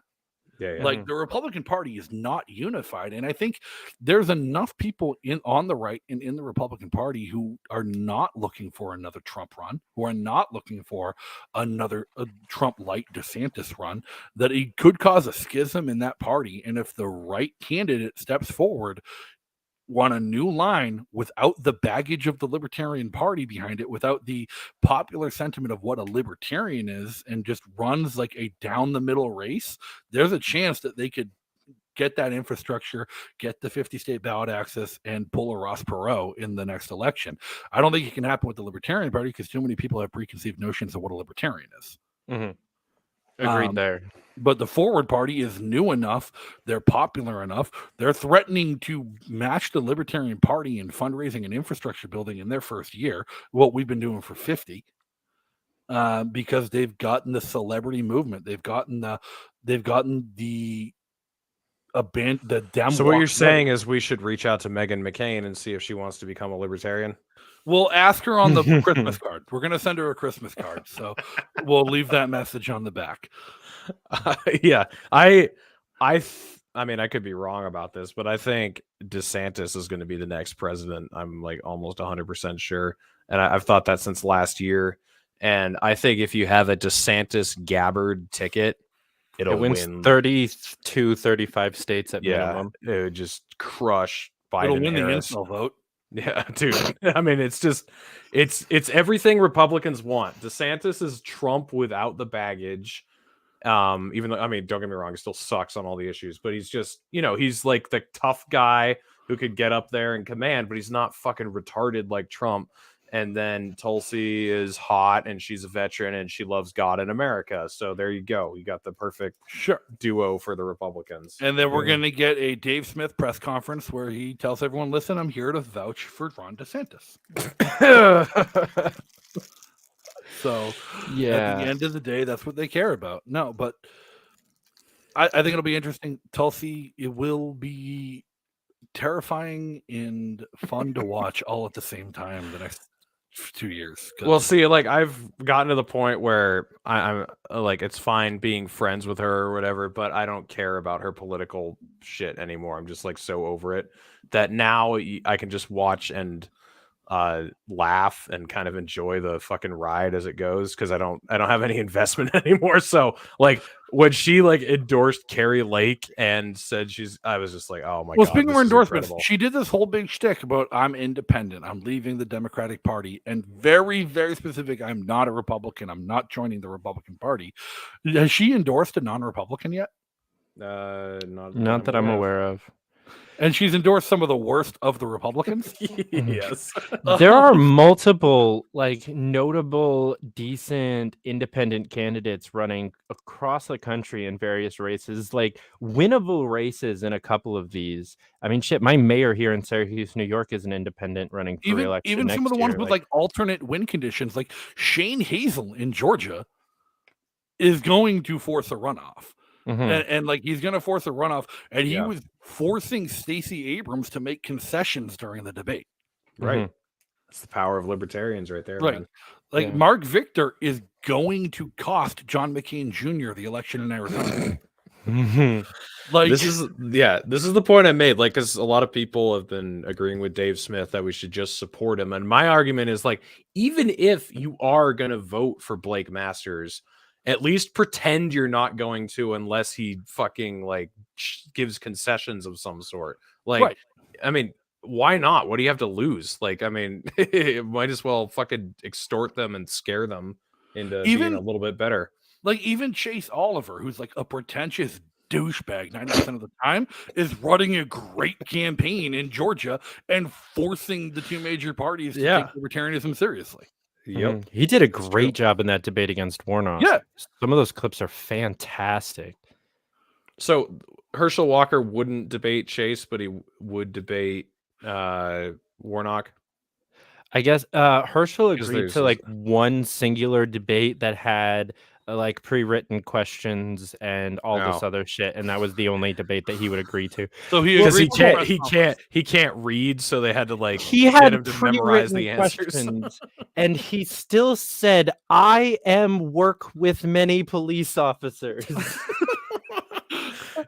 Like the Republican Party is not unified, and I think there's enough people on the right and in the Republican Party who are not looking for another Trump run, who are not looking for another Trump-light DeSantis run, that it could cause a schism in that party. And if the right candidate steps forward on a new line without the baggage of the Libertarian Party behind it, without the popular sentiment of what a libertarian is, and just runs like a down the middle race, there's a chance that they could get that infrastructure, get the 50 state ballot access, and pull a Ross Perot in the next election. I don't think it can happen with the Libertarian Party because too many people have preconceived notions of what a libertarian is. Agreed there. But the Forward Party is new enough. They're popular enough. They're threatening to match the Libertarian Party in fundraising and infrastructure building in their first year, what we've been doing for 50, because they've gotten the celebrity movement. They've gotten the So what you're saying is we should reach out to Meghan McCain and see if she wants to become a libertarian? We'll ask her on the Christmas card. We're going to send her a Christmas card. So we'll leave that message on the back. Yeah. I mean, I could be wrong about this, but I think DeSantis is going to be the next president. I'm like almost 100% sure. And I've thought that since last year. And I think if you have a DeSantis Gabbard ticket, it wins win 32, 35 states at minimum. It would just crush Biden. It'll win the Harris. install vote. Yeah, dude. I mean, it's everything Republicans want. DeSantis is Trump without the baggage. Even though, I mean, don't get me wrong, he still sucks on all the issues, but he's just, he's like the tough guy who could get up there and command, but he's not fucking retarded like Trump. And then Tulsi is hot and she's a veteran and she loves God and America. So there you go. You got the perfect duo for the Republicans. And then we're going to get a Dave Smith press conference where he tells everyone, listen, I'm here to vouch for Ron DeSantis. So at the end of the day, that's what they care about. No, but I think it'll be interesting. Tulsi, it will be terrifying and fun to watch all at the same time the next 2 years. Well, see, like I've gotten to the point where I'm like, it's fine being friends with her or whatever, but I don't care about her political shit anymore. I'm just like so over it that now I can just watch and laugh and kind of enjoy the fucking ride as it goes, because I don't have any investment anymore. So like when she like endorsed Carrie Lake and said I was just like, oh my god. Well, speaking of endorsements, she did this whole big shtick about I'm independent, I'm leaving the Democratic Party, and very, very specific, I'm not a Republican, I'm not joining the Republican Party. Has she endorsed a non-Republican yet? Not that I'm aware of. And she's endorsed some of the worst of the Republicans. Yes. There are multiple like notable, decent, independent candidates running across the country in various races, like winnable races in a couple of these. I mean, shit, my mayor here in Syracuse, New York is an independent running for re-election. Even some of the ones with like alternate win conditions, like Shane Hazel in Georgia is going to force a runoff. And like he's going to force a runoff, and he was forcing Stacey Abrams to make concessions during the debate. Right. That's the power of libertarians right there. Right. Man. Like Mark Victor is going to cost John McCain Jr. the election in Arizona. Like this is the point I made. Like, because a lot of people have been agreeing with Dave Smith that we should just support him. And my argument is like, even if you are going to vote for Blake Masters, at least pretend you're not going to, unless he fucking like gives concessions of some sort. Like, I mean, why not? What do you have to lose? Like, I mean, might as well fucking extort them and scare them into being a little bit better. Like even Chase Oliver, who's like a pretentious douchebag 90% of the time, is running a great campaign in Georgia and forcing the two major parties to take libertarianism seriously. Yep. He did a great job in that debate against Warnock. Yeah. Some of those clips are fantastic. So Herschel Walker wouldn't debate Chase, but he would debate Warnock. I guess Herschel agreed to like one singular debate that had like pre-written questions and all this other shit, and that was the only debate that he would agree to. So he can't read, so they had to like he had get him to memorize the answers. And he still said, "I work with many police officers."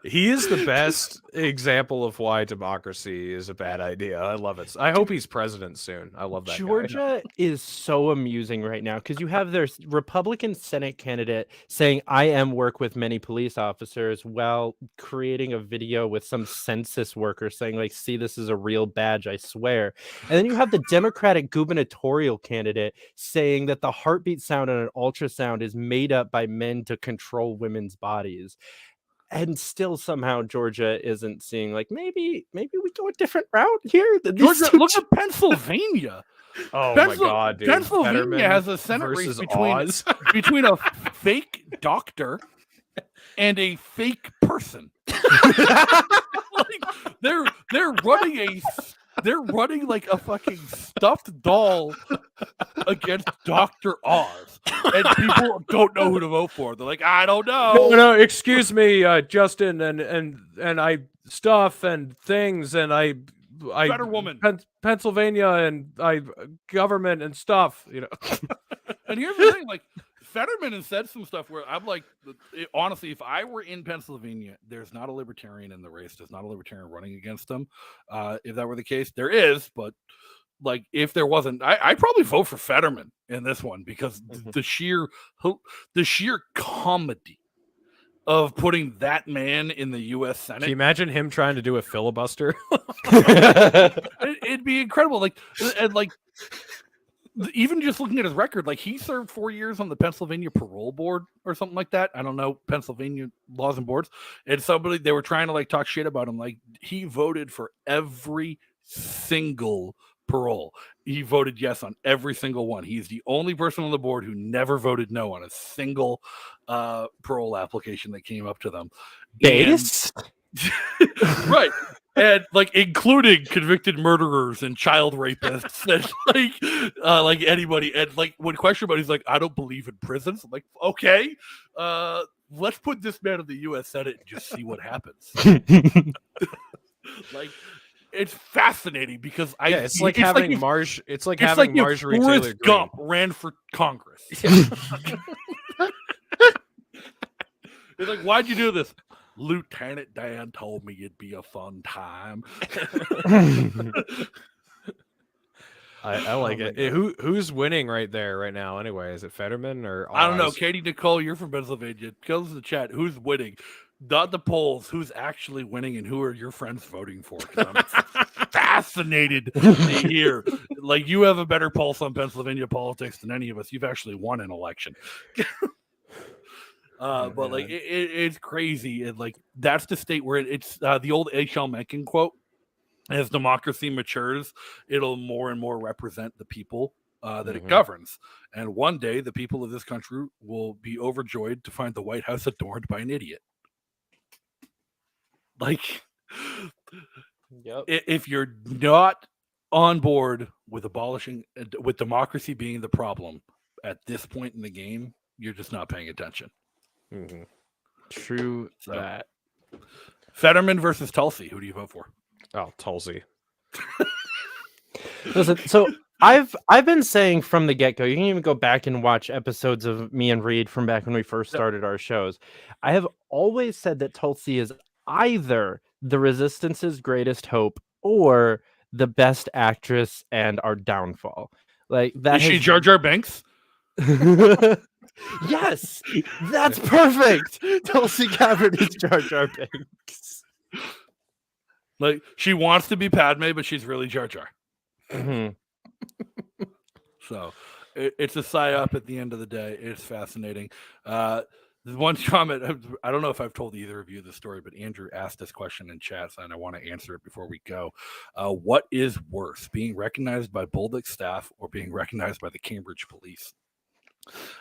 He is the best example of why democracy is a bad idea. I love it. I hope he's president soon. I love that guy. Georgia is so amusing right now because you have their Republican Senate candidate saying, I am work with many police officers, while creating a video with some census worker saying, like, see, this is a real badge, I swear. And then you have the Democratic gubernatorial candidate saying that the heartbeat sound on an ultrasound is made up by men to control women's bodies. And still somehow Georgia isn't seeing, like, maybe we go a different route here. Georgia, look at Pennsylvania. Oh my God, dude. Pennsylvania Fetterman has a Senate race versus between Oz. between a fake doctor and a fake person. Like, they're running like a fucking stuffed doll against Dr. Oz, and people don't know who to vote for. They're like, I don't know. No, excuse me, Justin, and I stuff and things, and I Better woman. Pennsylvania, and I government and stuff, you know. And here's the thing, like, Fetterman has said some stuff where I'm like, honestly, if I were in Pennsylvania, there's not a libertarian in the race. There's not a libertarian running against them. If that were the case, there is, but like, if there wasn't, I'd probably vote for Fetterman in this one because the sheer comedy of putting that man in the U.S. Senate. Can you imagine him trying to do a filibuster? It'd be incredible. Like, and like, even just looking at his record, like, he served 4 years on the Pennsylvania Parole Board or something like that. I don't know Pennsylvania laws and boards. And they were trying to like talk shit about him. Like, he voted for every single parole. He voted yes on every single one. He's the only person on the board who never voted no on a single parole application that came up to them. Base? Right. And like, including convicted murderers and child rapists and like anybody. And like, when questioned about it, he's like, I don't believe in prisons. I'm like, okay, let's put this man in the U.S. Senate and just see what happens. Like, it's fascinating because it's like having Marjorie Taylor Forrest Greene Gump ran for Congress. It's like, why'd you do this? Lieutenant Dan told me it'd be a fun time. I like it. Who's winning right now? Anyway, is it Fetterman or Oz? I don't know. Katie Nicole, you're from Pennsylvania. Go to the chat. Who's winning? Not the polls. Who's actually winning, and who are your friends voting for? 'Cause I'm fascinated to hear. Like, you have a better pulse on Pennsylvania politics than any of us. You've actually won an election. But like, it's crazy, and like, that's the state where it's the old H.L. Mencken quote: as democracy matures, it'll more and more represent the people that it governs, and one day the people of this country will be overjoyed to find the White House adorned by an idiot. Like, if you're not on board with with democracy being the problem at this point in the game, you're just not paying attention. True that. Fetterman versus Tulsi. Who do you vote for? Oh, Tulsi. Listen, so I've been saying from the get-go, you can even go back and watch episodes of me and Reed from back when we first started our shows. I have always said that Tulsi is either the Resistance's greatest hope or the best actress and our downfall. Like, that. Is she Jar Jar Binks? Yes, that's perfect. Tulsi Gabbard is Jar Jar Binks. Like, she wants to be Padme, but she's really Jar Jar. So it's a psyop at the end of the day. It's fascinating. One comment, I don't know if I've told either of you the story, but Andrew asked this question in chat, and I want to answer it before we go. What is worse, being recognized by Bolduc staff or being recognized by the Cambridge police?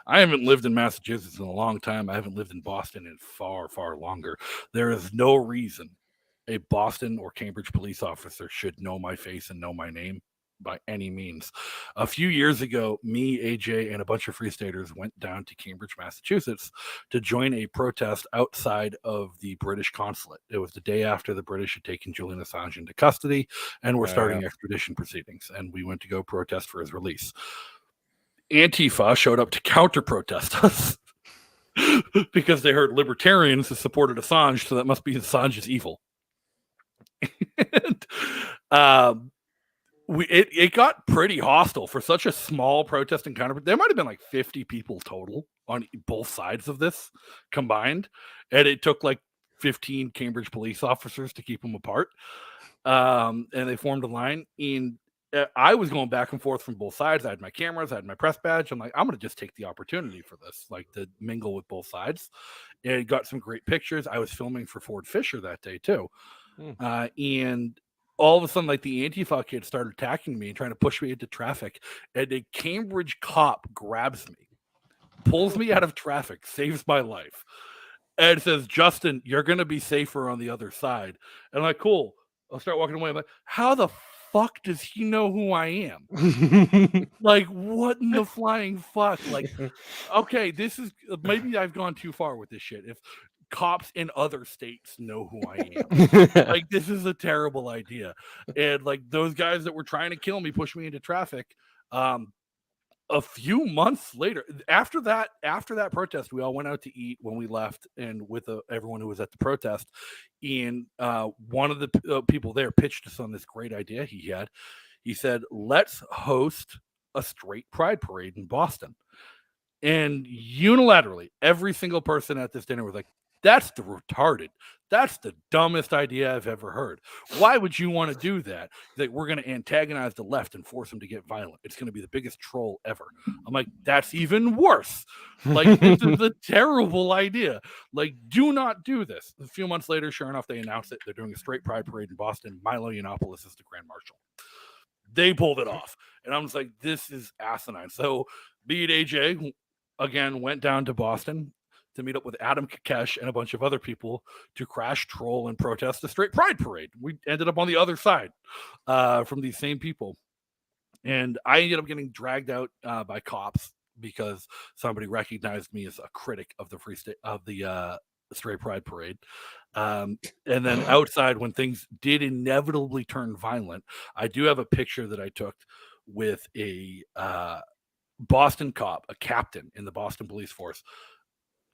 I haven't lived in Massachusetts in a long time. I haven't lived in Boston in far, far longer. There is no reason a Boston or Cambridge police officer should know my face and know my name by any means. A few years ago, me, AJ, and a bunch of Free Staters went down to Cambridge, Massachusetts to join a protest outside of the British consulate. It was the day after the British had taken Julian Assange into custody and were starting extradition proceedings, and we went to go protest for his release. Antifa showed up to counter-protest us. because they heard libertarians have supported Assange, so that must be Assange is evil. And, it got pretty hostile for such a small protest encounter. There might have been like 50 people total on both sides of this combined, and it took like 15 Cambridge police officers to keep them apart. And they formed a line, and I was going back and forth from both sides. I had my cameras, I had my press badge. I'm like, I'm going to just take the opportunity for this, like to mingle with both sides. And got some great pictures. I was filming for Ford Fisher that day too. And all of a sudden, like the Antifa kids started attacking me and trying to push me into traffic. And a Cambridge cop grabs me, pulls me out of traffic, saves my life, and says, Justin, you're going to be safer on the other side. And I'm like, cool. I'll start walking away. I'm like, how the fuck does he know who I am? Like, what in the flying fuck? Like, okay, this is maybe I've gone too far with this shit. If cops in other states know who I am, like, this is a terrible idea. And like those guys that were trying to kill me, push me into traffic. A few months later, after that protest, we all went out to eat when we left, and with everyone who was at the protest. And one of the people there pitched us on this great idea he had. He said, let's host a straight pride parade in Boston. And unilaterally, every single person at this dinner was like, that's the dumbest idea I've ever heard. Why would you want to do that? That we're going to antagonize the left and force them to get violent. It's going to be the biggest troll ever. I'm like, that's even worse. Like, this is a terrible idea. Like, do not do this. A few months later, sure enough, they announced it. They're doing a straight pride parade in Boston. Milo Yiannopoulos is the Grand Marshal. They pulled it off. And I'm just like, this is asinine. So me and AJ, again, went down to Boston to meet up with Adam Kakesh and a bunch of other people to crash, troll, and protest the straight pride parade. We ended up on the other side from these same people. And I ended up getting dragged out by cops because somebody recognized me as a critic of the straight pride parade. And then outside, when things did inevitably turn violent, I do have a picture that I took with a Boston cop, a captain in the Boston police force,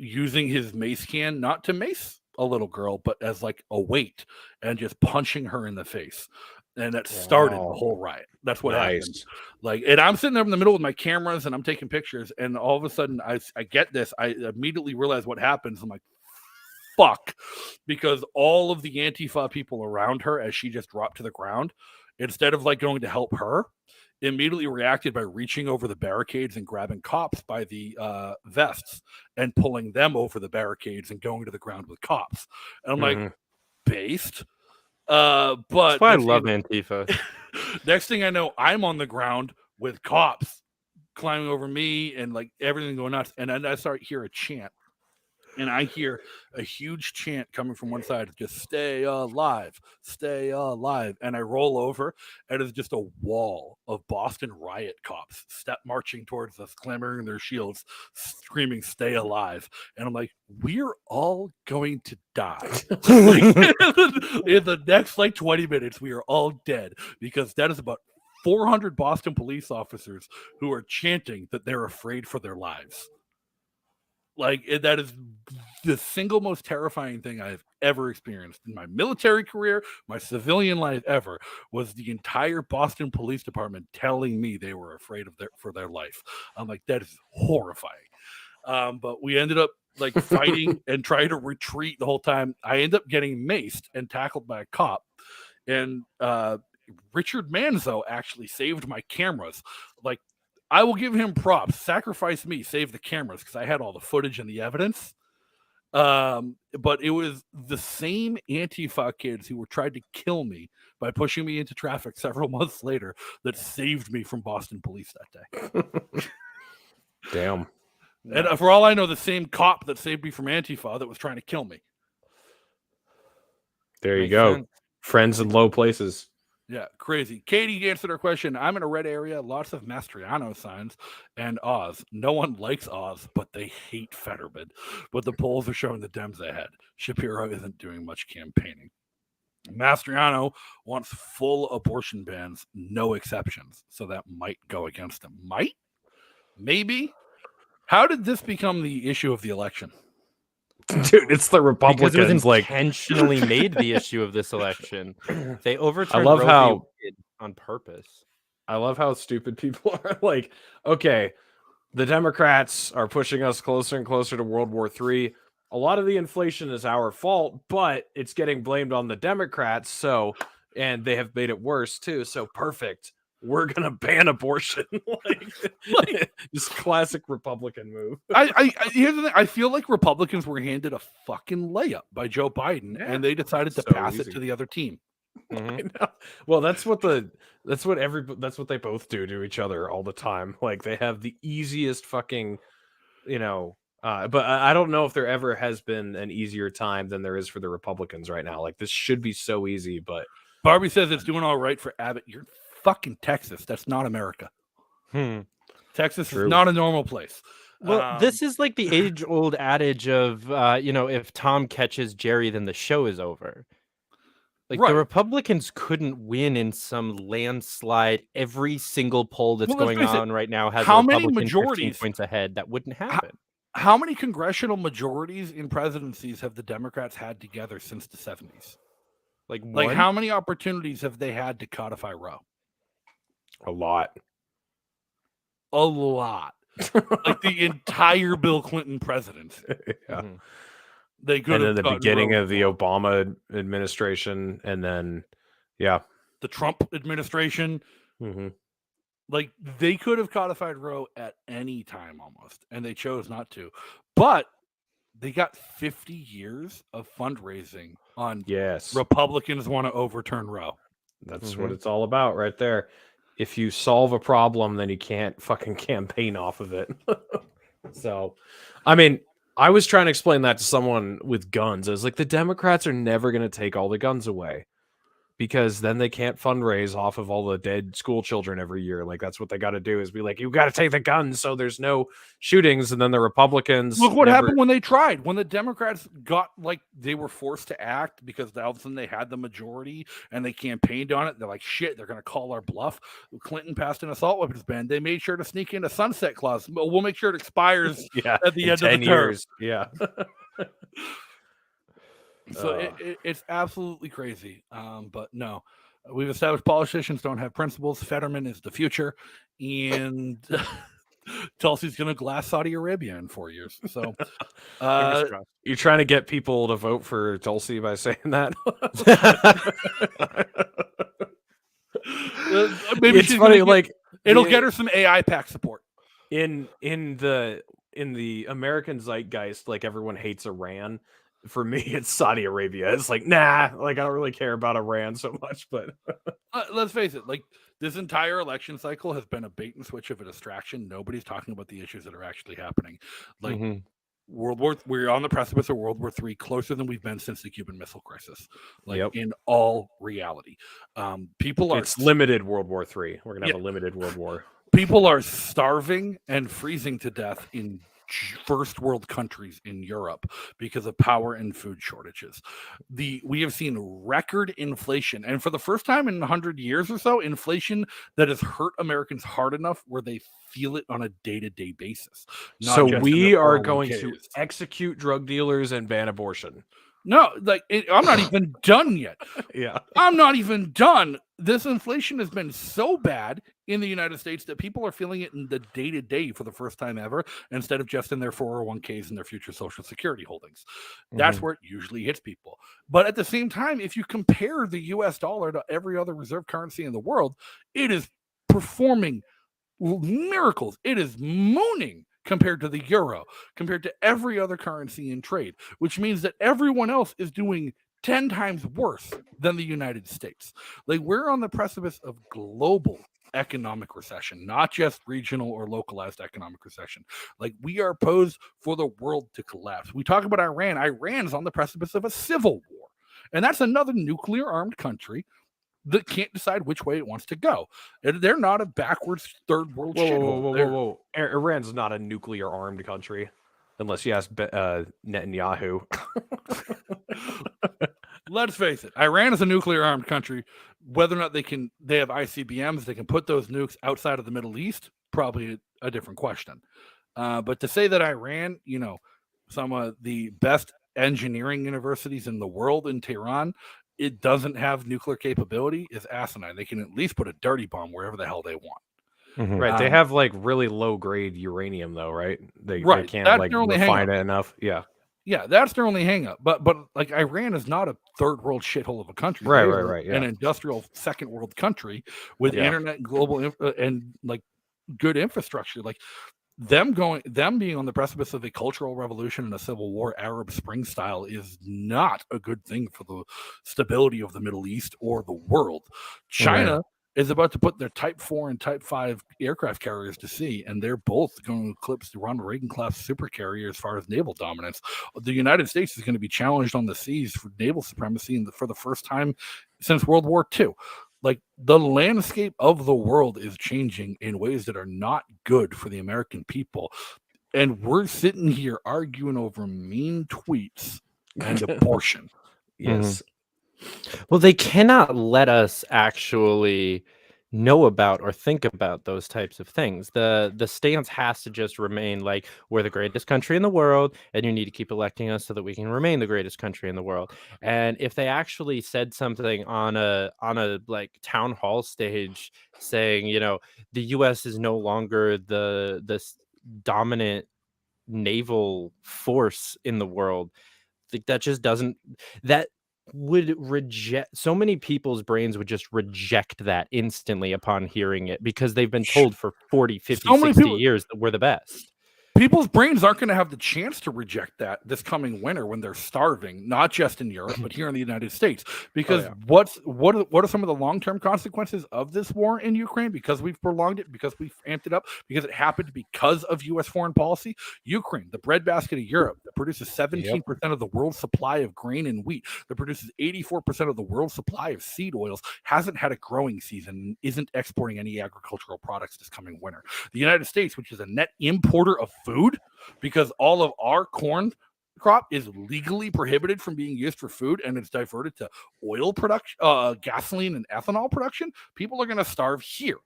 using his mace can, not to mace a little girl, but as like a weight, and just punching her in the face. And that started the whole riot. That's what happened. Like, and I'm sitting there in the middle with my cameras and I'm taking pictures, and all of a sudden I get this. I immediately realize what happens. I'm like, fuck, because all of the Antifa people around her, as she just dropped to the ground, instead of like going to help her, immediately reacted by reaching over the barricades and grabbing cops by the vests and pulling them over the barricades and going to the ground with cops. And I'm like, based. But that's why I love Antifa. Next thing I know, I'm on the ground with cops climbing over me and like everything going nuts. And then I start hear a chant. And I hear a huge chant coming from one side, just stay alive, stay alive. And I roll over, and it's just a wall of Boston riot cops marching towards us, clambering their shields, screaming, stay alive. And I'm like, we're all going to die. Like, in the next like 20 minutes, we are all dead, because that is about 400 Boston police officers who are chanting that they're afraid for their lives. Like, that is the single most terrifying thing I've ever experienced in my military career, my civilian life ever, was the entire Boston Police Department telling me they were afraid for their life. I'm like, that is horrifying. But we ended up like fighting and trying to retreat the whole time. I ended up getting maced and tackled by a cop. And Richard Manzo actually saved my cameras. Like, I will give him props. Sacrifice me, save the cameras, because I had all the footage and the evidence. But it was the same Antifa kids who were trying to kill me by pushing me into traffic several months later that saved me from Boston police that day. Damn. And for all I know, the same cop that saved me from Antifa that was trying to kill me. There you go. Friends in low places. Yeah, crazy. Katie answered our question. I'm in a red area, lots of Mastriano signs and Oz. No one likes Oz, but they hate Fetterman. But the polls are showing the Dems ahead. Shapiro isn't doing much campaigning. Mastriano wants full abortion bans, no exceptions. So that might go against him. Might? Maybe? How did this become the issue of the election? Dude, it's the Republicans. Because it was intentionally made the issue of this election. They overturned love Roe how- v. Wade on purpose. I love how stupid people are. Like, okay, the Democrats are pushing us closer and closer to World War III. A lot of the inflation is our fault, but it's getting blamed on the Democrats. So, and they have made it worse too. So perfect. We're gonna ban abortion. like just classic Republican move. Here's the thing. I feel like Republicans were handed a fucking layup by Joe Biden, and they decided to So pass easy. it to the other team. I know. Well, that's what they both do to each other all the time. Like they have the easiest fucking, but I don't know if there ever has been an easier time than there is for the Republicans right now. Like this should be so easy, but Barbie says it's doing all right for Abbott. You're fucking Texas. That's not America. Texas True. is not a normal place. Well, this is like the age-old adage of, if Tom catches Jerry, then the show is over. Like Right. the Republicans couldn't win in some landslide. Every single poll that's Well, let's going face it, on right now has how a many Republican 15 majorities- points ahead. That wouldn't happen. How many congressional majorities in presidencies have the Democrats had together since the 70s? Like Like how many opportunities have they had to codify Roe? a lot. A lot. Like the entire Bill Clinton presidency. Yeah. Mhm. They could And then have the gotten beginning Roe of the before. Obama administration, and then yeah. The Trump administration. Mm-hmm. Like they could have codified Roe at any time almost, and they chose not to. But they got 50 years of fundraising on Yes. Republicans want to overturn Roe. That's what it's all about right there. If you solve a problem, then you can't fucking campaign off of it. So, I mean, I was trying to explain that to someone with guns. I was like, the Democrats are never going to take all the guns away because then they can't fundraise off of all the dead school children every year. Like, that's what they got to do is be like, you got to take the guns so there's no shootings. And then the Republicans. Look what never- happened when they tried. When the Democrats got like they were forced to act because all of a sudden they had the majority and they campaigned on it. They're like, shit, they're going to call our bluff. Clinton passed an assault weapons ban. They made sure to sneak in a sunset clause. We'll make sure it expires Yeah, at the in end of the 10 term. years. Yeah. So it's absolutely crazy. But no, we've established politicians don't have principles. Fetterman is the future, and Tulsi's going to glass Saudi Arabia in 4 years. So You're trying to get people to vote for Tulsi by saying that? maybe It's she's funny, gonna get- like it'll the- get her some AI pack support. in the American zeitgeist, like everyone hates Iran. For me, it's Saudi Arabia. It's like, nah, like I don't really care about Iran so much, but Let's face it, like this entire election cycle has been a bait and switch of a distraction. Nobody's talking about the issues that are actually happening. Like we're on the precipice of World War III, closer than we've been since the Cuban Missile Crisis. Like in all reality, people are it's limited World War III. We're gonna have a limited World War. People are starving and freezing to death in first world countries in Europe because of power and food shortages. We have seen record inflation, and for the first time in 100 years or so, inflation that has hurt Americans hard enough where they feel it on a day-to-day basis. not So just in we their are going to 401ks. execute drug dealers and ban abortion. No, like I'm not even done yet. Yeah. I'm not even done. This inflation has been so bad in the United States that people are feeling it in the day-to-day for the first time ever, instead of just in their 401ks and their future Social Security holdings. That's where it usually hits people. But at the same time, if you compare the US dollar to every other reserve currency in the world, it is performing miracles. It is mooning compared to the euro, compared to every other currency in trade, which means that everyone else is doing 10 times worse than the United States. Like we're on the precipice of global economic recession, not just regional or localized economic recession. Like we are posed for the world to collapse. We talk about Iran. Iran is on the precipice of a civil war, and that's another nuclear armed country that can't decide which way it wants to go. They're not a backwards third world shithole. Whoa. Iran's not a nuclear armed country, unless you ask Netanyahu. Let's face it, Iran is a nuclear armed country. Whether or not they have ICBMs, they can put those nukes outside of the Middle East, probably a different question. But to say that Iran, some of the best engineering universities in the world in Tehran, it doesn't have nuclear capability is asinine. They can at least put a dirty bomb wherever the hell they want. Right. They have like really low grade uranium though, right? They can't That's like their only refine hang-up. it enough. Yeah. Yeah, that's their only hang up. But like Iran is not a third world shithole of a country. Right, They right, are right, yeah. An industrial second world country with Yeah. internet and global and like good infrastructure. Like them being on the precipice of a cultural revolution and a civil war, Arab Spring style, is not a good thing for the stability of the Middle East or the world. China is about to put their Type 4 and Type 5 aircraft carriers to sea, and they're both going to eclipse the Ronald Reagan class super carrier as far as naval dominance. The United States is going to be challenged on the seas for naval supremacy for the first time since World War II. Like, the landscape of the world is changing in ways that are not good for the American people. And we're sitting here arguing over mean tweets and abortion. Yes. Well, they cannot let us actually know about or think about those types of things. The stance has to just remain like, we're the greatest country in the world, and you need to keep electing us so that we can remain the greatest country in the world. And if they actually said something on a like town hall stage saying, the US is no longer the dominant naval force in the world, like that just doesn't, that would reject, so many people's brains would just reject that instantly upon hearing it, because they've been told for 40, 50, 60 years that we're the best. People's brains aren't going to have the chance to reject that this coming winter when they're starving, not just in Europe, but here in the United States. Because what are some of the long-term consequences of this war in Ukraine? Because we've prolonged it, because we've amped it up, because it happened because of U.S. foreign policy. Ukraine, the breadbasket of Europe, that produces 17% of the world's supply of grain and wheat, that produces 84% of the world's supply of seed oils, hasn't had a growing season and isn't exporting any agricultural products this coming winter. The United States, which is a net importer of food, because all of our corn crop is legally prohibited from being used for food and it's diverted to oil production, gasoline and ethanol production, people are going to starve here.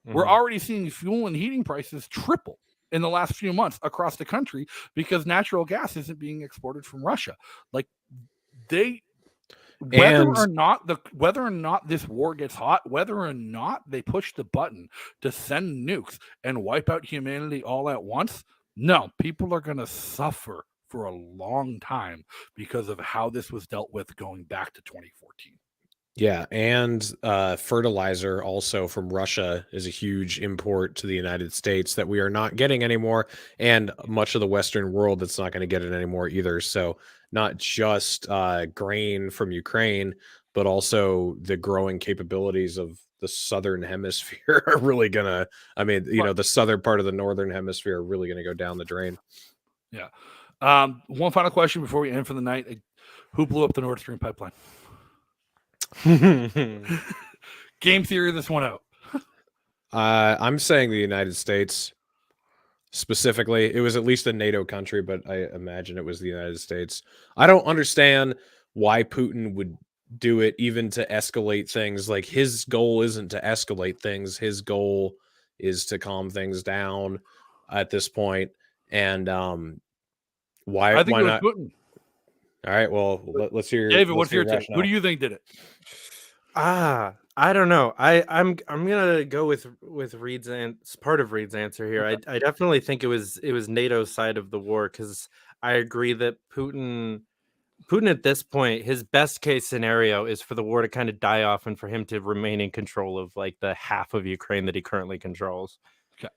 We're already seeing fuel and heating prices triple in the last few months across the country because natural gas isn't being exported from Russia. Like, whether or not this war gets hot, whether or not they push the button to send nukes and wipe out humanity all at once, no, people are going to suffer for a long time because of how this was dealt with going back to 2014. Yeah, and fertilizer also from Russia is a huge import to the United States that we are not getting anymore, and much of the Western world that's not going to get it anymore either. So not just grain from Ukraine, but also the growing capabilities of the Southern Hemisphere are really going to, the southern part of the Northern Hemisphere are really going to go down the drain. Yeah. One final question before we end for the night. Who blew up the Nord Stream pipeline? Game theory this one out. I'm saying the United States specifically. It was at least a NATO country, but I imagine it was the United States. I don't understand why Putin would do it, even to escalate things. Like, his goal isn't to escalate things. His goal is to calm things down at this point. And why I think it was not? Putin. All right, well, let's hear. David, what's your take? Who do you think did it? I don't know. I'm gonna go with Reed's part of Reed's answer here. I definitely think it was NATO's side of the war, because I agree that Putin at this point, his best case scenario is for the war to kind of die off and for him to remain in control of like the half of Ukraine that he currently controls. Okay.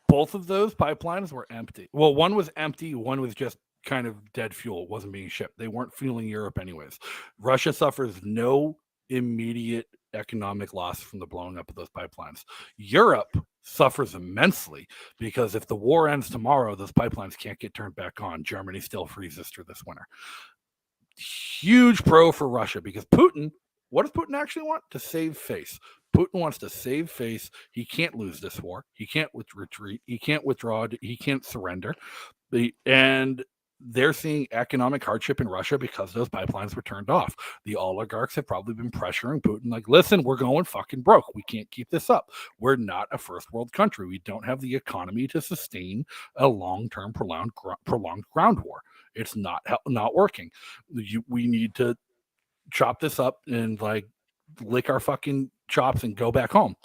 Both of those pipelines were empty. Well, one was empty, one was just kind of dead fuel. It wasn't being shipped. They weren't fueling Europe anyways. Russia suffers no immediate economic loss from the blowing up of those pipelines. Europe suffers immensely because if the war ends tomorrow, those pipelines can't get turned back on. Germany still freezes through this winter. Huge pro for Russia, because Putin, what does Putin actually want? To save face. Putin wants to save face. He can't lose this war. He can't retreat. He can't withdraw. He can't surrender. And they're seeing economic hardship in Russia because those pipelines were turned off. The oligarchs have probably been pressuring Putin, like, listen, we're going fucking broke. We can't keep this up. We're not a first world country. We don't have the economy to sustain a long-term prolonged ground war. It's not working. We need to chop this up and like lick our fucking chops and go back home.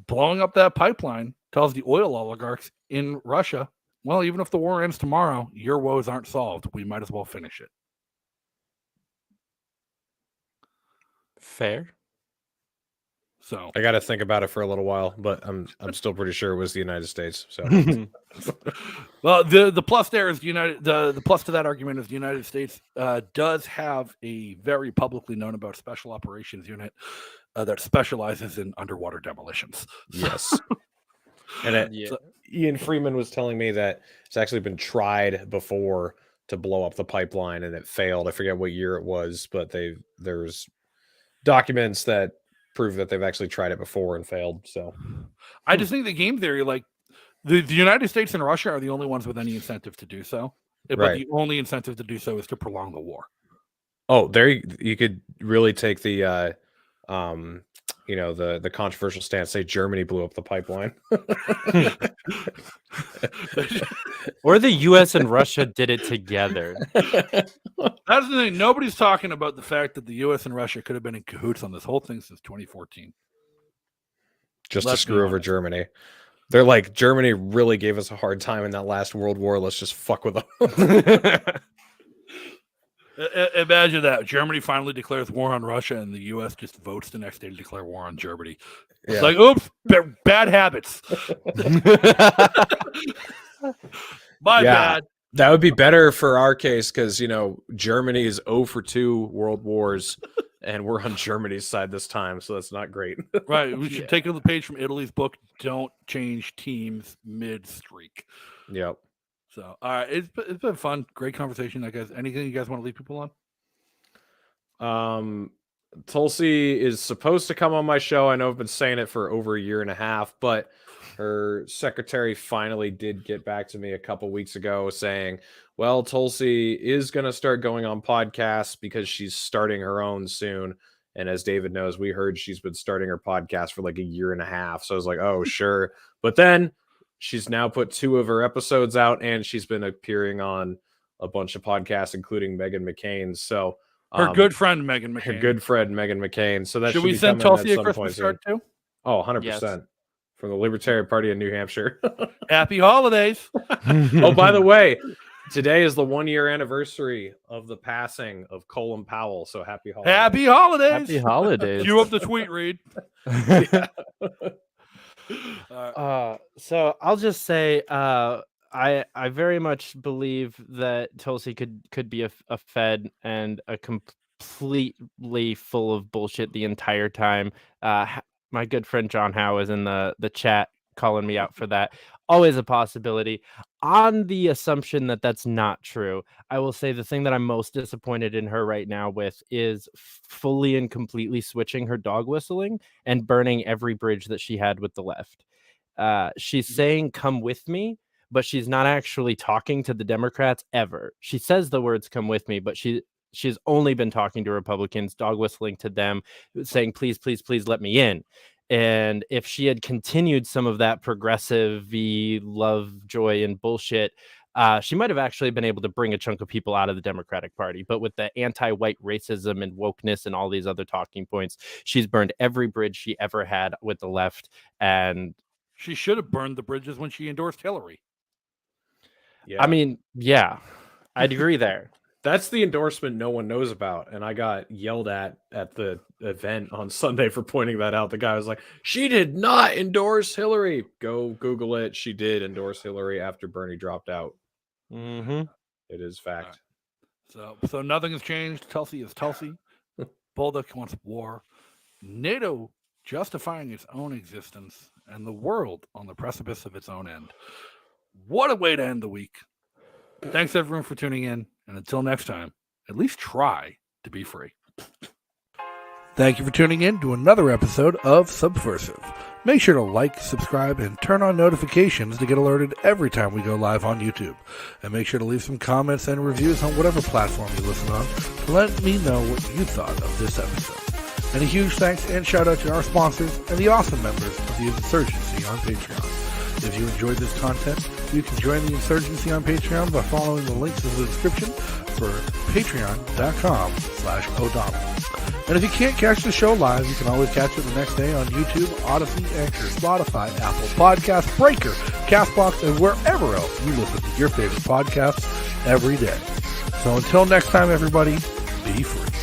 Blowing up that pipeline tells the oil oligarchs in Russia, well, even if the war ends tomorrow, your woes aren't solved. We might as well finish it. Fair. So I got to think about it for a little while, but I'm still pretty sure it was the United States. So, well, the plus there is the plus to that argument is the United States does have a very publicly known about special operations unit that specializes in underwater demolitions. Yes. And Ian Freeman was telling me that it's actually been tried before to blow up the pipeline and it failed. I forget what year it was, but there's documents that prove that they've actually tried it before and failed. So I just think the game theory, like the United States and Russia are the only ones with any incentive to do so. But the only incentive to do so is to prolong the war. Oh, there you could really take the the controversial stance, say Germany blew up the pipeline. Or the US and Russia did it together. That's the thing. Nobody's talking about the fact that the US and Russia could have been in cahoots on this whole thing since 2014. Just to screw over Germany. They're like, Germany really gave us a hard time in that last World War. Let's just fuck with them. Imagine that. Germany finally declares war on Russia and the U.S. just votes the next day to declare war on Germany. It's like, oops, bad habits. My bad. That would be better for our case because, Germany is 0 for 2 world wars and we're on Germany's side this time. So that's not great. Right. We should take a page from Italy's book, Don't Change Teams Mid-Streak. Yep. So, all right, it's been fun, great conversation. I guess anything you guys want to leave people on? Tulsi is supposed to come on my show. I know I've been saying it for over a year and a half, but her secretary finally did get back to me a couple weeks ago saying, well, Tulsi is going to start going on podcasts because she's starting her own soon. And as David knows, we heard she's been starting her podcast for like a year and a half. So I was like, oh, sure. But then she's now put 2 of her episodes out and she's been appearing on a bunch of podcasts, including Meghan McCain's. So her good friend, Meghan McCain. Her good friend, Meghan McCain. So that should we send Tulsi a Christmas card too? Oh, 100%. Yes. From the Libertarian Party in New Hampshire. Happy holidays. Oh, by the way, today is the 1-year anniversary of the passing of Colin Powell. So happy holidays. Happy holidays. Happy holidays. Cue up the tweet, Reed. So I'll just say I very much believe that Tulsi could be a Fed and a completely full of bullshit the entire time. My good friend John Howe is in the chat calling me out for that. Always a possibility. On the assumption that that's not true, I will say the thing that I'm most disappointed in her right now with is fully and completely switching her dog whistling and burning every bridge that she had with the left. She's saying, come with me, but she's not actually talking to the Democrats ever. She says the words come with me, but she's only been talking to Republicans, dog whistling to them, saying, please, please, please let me in. And if she had continued some of that progressive love, joy, and bullshit, she might have actually been able to bring a chunk of people out of the Democratic Party. But with the anti-white racism and wokeness and all these other talking points, she's burned every bridge she ever had with the left. And she should have burned the bridges when she endorsed Hillary. Yeah. I mean, yeah, I'd agree there. That's the endorsement no one knows about. And I got yelled at the event on Sunday for pointing that out. The guy was like, she did not endorse Hillary. Go Google it. She did endorse Hillary after Bernie dropped out. Mm-hmm. It is fact. Right. So nothing has changed. Tulsi is Tulsi. Bolduc wants war. NATO justifying its own existence and the world on the precipice of its own end. What a way to end the week. Thanks everyone for tuning in. And until next time, at least try to be free. Thank you for tuning in to another episode of Subversive. Make sure to like, subscribe, and turn on notifications to get alerted every time we go live on YouTube. And make sure to leave some comments and reviews on whatever platform you listen on to let me know what you thought of this episode. And a huge thanks and shout out to our sponsors and the awesome members of the Insurgency on Patreon. If you enjoyed this content, you can join the Insurgency on Patreon by following the links in the description for patreon.com/O'Donnell. And if you can't catch the show live, you can always catch it the next day on YouTube, Odyssey, Anchor, Spotify, Apple Podcasts, Breaker, CastBox, and wherever else you listen to your favorite podcasts every day. So until next time, everybody, be free.